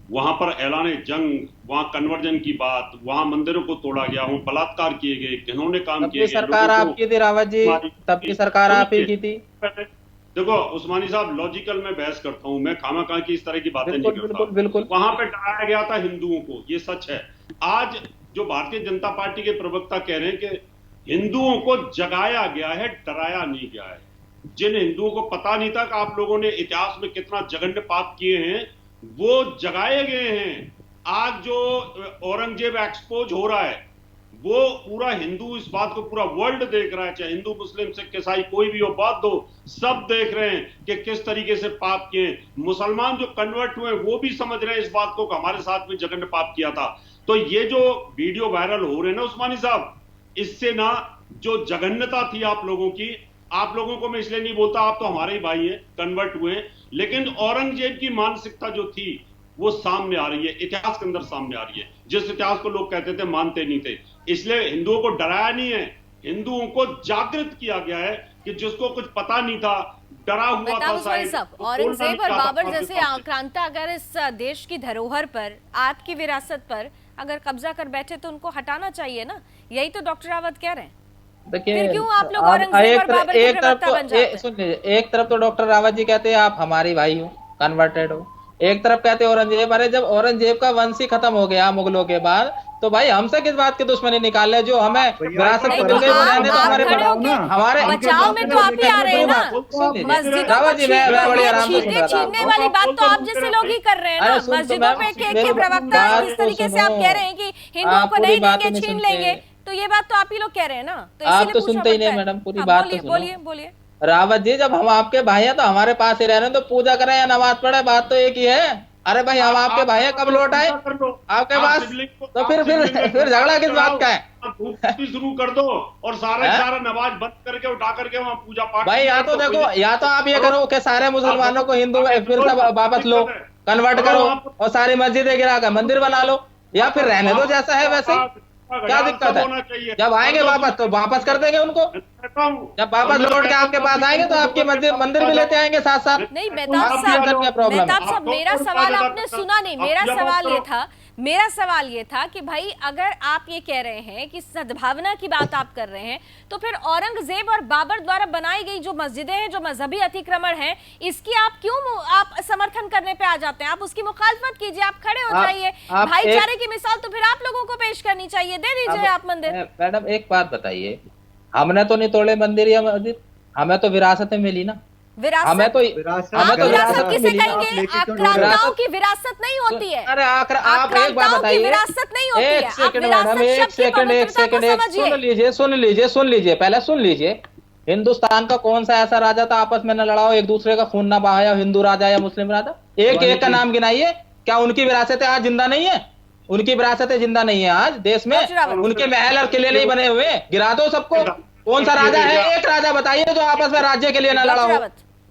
वहां पर ऐलान जंग, वहां कन्वर्जन की बात, वहां मंदिरों को तोड़ा गया, वहां बलात्कार किए गए, घिनौने काम किए गए। सरकार आपकी थी रावत जी, तब की सरकार आप ही की थी। देखो उस्मानी साहब, लॉजिकल में बहस करता हूं, मैं खामा-खा की इस तरह की बातें नहीं करता। बिल्कुल। वहां पे डराया गया था हिंदुओं को, ये सच है। आज जो भारतीय जनता पार्टी के प्रवक्ता कह रहे हैं कि हिंदुओं को जगाया गया है, डराया नहीं गया है। जिन हिंदुओं को पता नहीं था कि आप लोगों ने इतिहास में कितना जघन्य पाप किए हैं, वो जगाए गए हैं। आज जो औरंगजेब एक्सपोज हो रहा है, वो पूरा हिंदू, इस बात को पूरा वर्ल्ड देख रहा है, चाहे हिंदू, मुस्लिम, सिख, ईसाई कोई भी हो, बौद्ध हो, सब देख रहे हैं कि किस तरीके से पाप किए। मुसलमान जो कन्वर्ट हुए वो भी समझ रहे हैं इस बात को कि हमारे साथ भी जघन्य पाप किया था। तो ये जो वीडियो वायरल हो रहे हैं ना उस्मानी साहब, इससे ना जो जघन्यता थी आप लोगों की, आप लोगों को मैं इसलिए नहीं बोलता, आप तो हमारे ही भाई हैं, कन्वर्ट हुए, लेकिन औरंगजेब की मानसिकता जो थी वो सामने आ रही है, इतिहास के अंदर सामने आ रही है। जिस इतिहास को लोग कहते थे मानते नहीं थे, इसलिए हिंदुओं को डराया नहीं है, हिंदुओं को जागृत किया गया है कि जिसको कुछ पता नहीं था, डरा हुआ था शायद। औरंगजेब और बाबर जैसे आक्रांता अगर इस देश की धरोहर पर, आपकी विरासत पर अगर कब्जा कर बैठे तो उनको हटाना चाहिए ना। यही तो डॉक्टर रावत कह रहे हैं। देखिए, क्यों आप लोग औरंगजेब और बाबर के प्रवक्ता बन जाते हैं? सुनिए, एक तरफ तो डॉक्टर रावत जी कहते हैं आप हमारी भाई हो, कन्वर्टेड हो, एक तरफ कहते हैं औरंगजेब। अरे जब औरंगजेब का वंश ही खत्म हो गया मुगलों के बाद, तो भाई हमसे किस बात की दुश्मनी निकाल ले? जो हमें विरासत में मिल गई हमारे बचाव में तो आप ही आ रहे हैं ना। रावत जी, मैं बड़ी आराम से सुन रहा था। छीनने वाली बात तो आप जैसे लोग ही कर रहे हैं ना। मस्जिदों पे के प्रवक्ता किस तरीके से आप कह रहे हैं कि हिंदुओं को नहीं देंगे, छीन लेंगे, तो ये बात तो आप ही लोग कह रहे हैं ना। तो आप तो सुनते ही नहीं मैडम, पूरी बात तो सुनो। बोलिए। रावत जी, जब हम आपके भाई हैं तो हमारे पास ही रह रहे हैं, तो पूजा करें या नमाज पढ़े, बात तो एक ही है। अरे भाई, हम आपके भाई हैं, कब लौट आए आपके पास? तो फिर झगड़ा किस बात का है? शुरू कर दो और सारा नमाज बंद करके उठा करके वहाँ पूजा पाठ। भाई या तो देखो, या तो आप ये करो कि सारे मुसलमानों को हिंदू फिर से वापस लो, कन्वर्ट करो और सारी मस्जिदें गिरा कर मंदिर बना लो, या फिर रहने दो जैसा है वैसे। क्या दिक्कत है? जब आएंगे वापस तो वापस कर देंगे उनको। कहता हूँ जब वापस लौट के आपके पास आएंगे तो आपकी मंदिर भी लेते आएंगे साथ साथ। नहीं मेहताब साहब मेरा सवाल आपने सुना नहीं। मेरा सवाल ये था कि भाई अगर आप ये कह रहे हैं कि सद्भावना की बात आप कर रहे हैं, तो फिर औरंगजेब और बाबर द्वारा बनाई गई जो मस्जिदें हैं, जो मजहबी अतिक्रमण है, इसकी आप क्यों आप समर्थन करने पे आ जाते हैं? आप उसकी मुखालफत कीजिए, आप खड़े हो जाइए। भाईचारे की मिसाल तो फिर आप लोगों को पेश करनी चाहिए, दे दीजिए आप मंदिर। मैडम एक बात बताइए, हमने तो नहीं तोड़े मंदिर या मस्जिद, हमें तो विरासत में मिली ना। हमें तो विरासत किसे कहेंगे? आक्रांताओं की विरासत नहीं होती है। अरे आप एक बात बताइए, विरासत नहीं होती है। एक सेकंड मैडम, एक सेकंड, सुन लीजिए, पहले सुन लीजिए। हिंदुस्तान का कौन सा ऐसा राजा था आपस में न लड़ाओ, एक दूसरे का खून ना बहाया, हिंदू राजा या मुस्लिम राजा? एक का नाम गिनाइए। क्या उनकी विरासतें आज जिंदा नहीं है? उनकी विरासतें जिंदा नहीं है आज देश में? उनके महल और किले नहीं बने हुए? गिरा दो सबको। कौन सा राजा है? एक राजा बताइए जो आपस में राज्य के लिए ना लड़ा हो।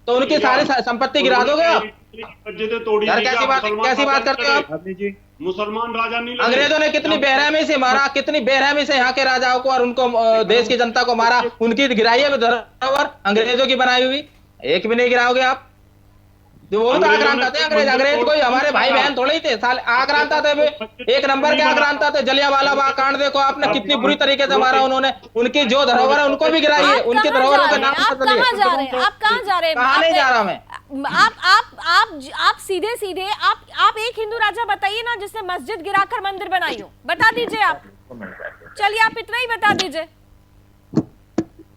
तो उनकी सारी संपत्ति गिरा दोगे आप? कैसी बात करते हो आप? मुसलमान राजा नहीं, अंग्रेजों ने कितनी बेरहमी से मारा, कितनी बेरहमी से यहाँ के राजाओं को और उनको देश की जनता को मारा। उनकी गिराई है धरोहर अंग्रेजों की बनाई हुई, एक भी नहीं गिराओगे आप। जो वो तो आक्रांता थे अंग्रेज कोई हमारे भाई बहन थोड़े ही थे, साल आक्रांता थे, एक नंबर के आक्रांता थे। जलियांवाला बाग कांड देखो आपने, कितनी बुरी तरीके से मारा उन्होंने। उनकी जो धरोहर है उनको भी गिराई है, उनकी धरोहरों के नाम आप कहाँ जा रहे हैं? आप कहाँ जा रहे हैं? कहाँ नहीं जा रहा मैं। आप सीधे आप एक हिंदू राजा बताइए ना जिसने मस्जिद गिराकर मंदिर बनाई हो, बता दीजिए आप। चलिए आप इतना ही बता दीजिए,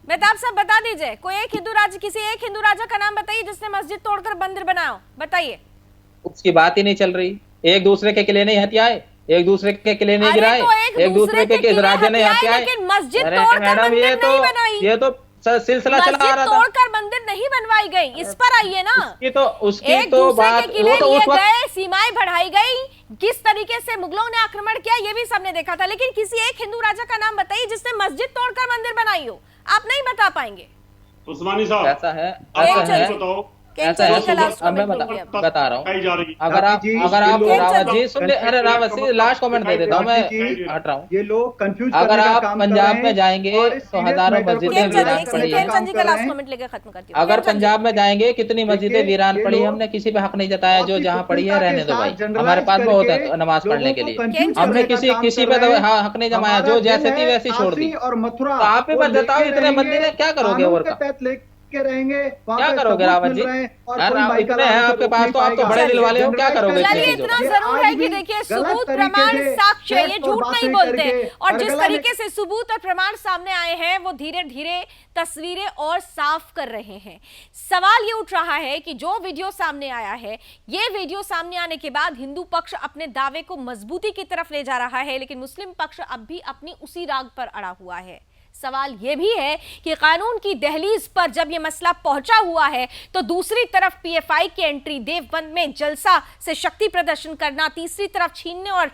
मेहताब साहब बता दीजिए। कोई एक हिंदू राजा, किसी एक हिंदू राजा का नाम बताइए जिसने मस्जिद तोड़कर मंदिर बनाया हो, बताइए। उसकी बात ही नहीं चल रही। एक दूसरे के किले नहीं हथियाए, एक दूसरे के किले नहीं गिराए, एक दूसरे के राज्य नहीं हथियाए। लेकिन मस्जिद तोड़कर मंदिर नहीं बनाई। ये तो सिलसिला चला आ रहा था। तोड़कर मंदिर नहीं बनवाई गई, इस पर आइए ना। उसकी तो बात, वो तो उस वक्त सीमाएं बढ़ाई गई, किस तरीके से मुगलों ने आक्रमण किया ये भी सबने देखा था। लेकिन किसी एक हिंदू राजा का नाम बताइए जिसने मस्जिद तोड़कर मंदिर बनाई हो, आप नहीं बता पाएंगे। उस्मानी साहब ऐसा है, बताओ ऐसा है, मैं बता रहा हूँ। अगर आप रावत जी सुन ले, अरे रावत जी लास्ट कमेंट दे देता हूँ, मैं हट रहा हूँ। ये लोग कंफ्यूज अगर आप पंजाब में जाएंगे तो हजारों मस्जिदें वीरान पड़ी है। अगर पंजाब में जाएंगे कितनी मस्जिदें वीरान पड़ी, हमने किसी पे हक नहीं जताया। जो जहाँ पड़ी है रहने दो भाई, हमारे पास बहुत है नमाज पढ़ने के लिए। हमने किसी पे हक नहीं जमाया, जो जैसे थी वैसी छोड़ दी। और मथुरा आप ही मत बताओ, इतने मंदिर है, क्या करोगे और के रहेंगे, क्या करोगे रावत जी? इतने हैं आपके पास तो आप तो बड़े दिल वाले हो, क्या करोगे? चलिए इतना जरूर है कि देखिए सबूत प्रमाण साक्ष्य ये झूठ नहीं बोलते, और जिस तरीके से सबूत और प्रमाण सामने आए हैं वो धीरे धीरे तस्वीरें और साफ कर रहे हैं। सवाल ये उठ रहा है कि जो वीडियो सामने आया है, ये वीडियो सामने आने के बाद हिंदू पक्ष अपने दावे को मजबूती की तरफ ले जा रहा है, लेकिन मुस्लिम पक्ष अब भी अपनी उसी राग पर अड़ा हुआ है। सवाल यह भी है कि कानून की दहलीज पर जब यह मसला पहुंचा हुआ है तो दूसरी तरफ पीएफआई की एंट्री, देवबंद में जलसा से शक्ति प्रदर्शन करना, तीसरी तरफ छीनने और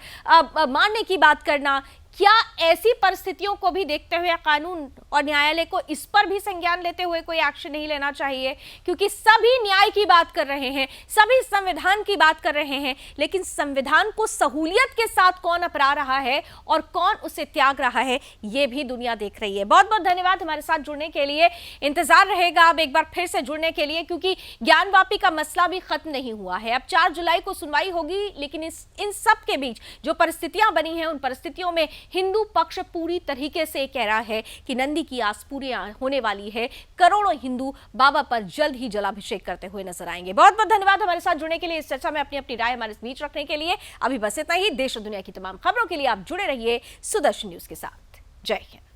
मारने की बात करना, क्या ऐसी परिस्थितियों को भी देखते हुए कानून और न्यायालय को इस पर भी संज्ञान लेते हुए कोई एक्शन नहीं लेना चाहिए? क्योंकि सभी न्याय की बात कर रहे हैं, सभी संविधान की बात कर रहे हैं, लेकिन संविधान को सहूलियत के साथ कौन अपना रहा है और कौन उसे त्याग रहा है, यह भी दुनिया देख रही है। बहुत बहुत धन्यवाद हमारे साथ जुड़ने के लिए। इंतजार रहेगा अब एक बार फिर से जुड़ने के लिए, क्योंकि ज्ञानवापी का मसला भी खत्म नहीं हुआ है। अब 4 जुलाई को सुनवाई होगी, लेकिन इन सब के बीच जो परिस्थितियां बनी हैं, उन परिस्थितियों में हिंदू पक्ष पूरी तरीके से कह रहा है कि नंदी की आस पूरी होने वाली है। करोड़ों हिंदू बाबा पर जल्द ही जलाभिषेक करते हुए नजर आएंगे। बहुत बहुत धन्यवाद हमारे साथ जुड़ने के लिए, इस चर्चा में अपनी राय हमारे बीच रखने के लिए। अभी बस इतना ही। देश और दुनिया की तमाम खबरों के लिए आप जुड़े रहिए सुदर्शन न्यूज के साथ। जय हिंद।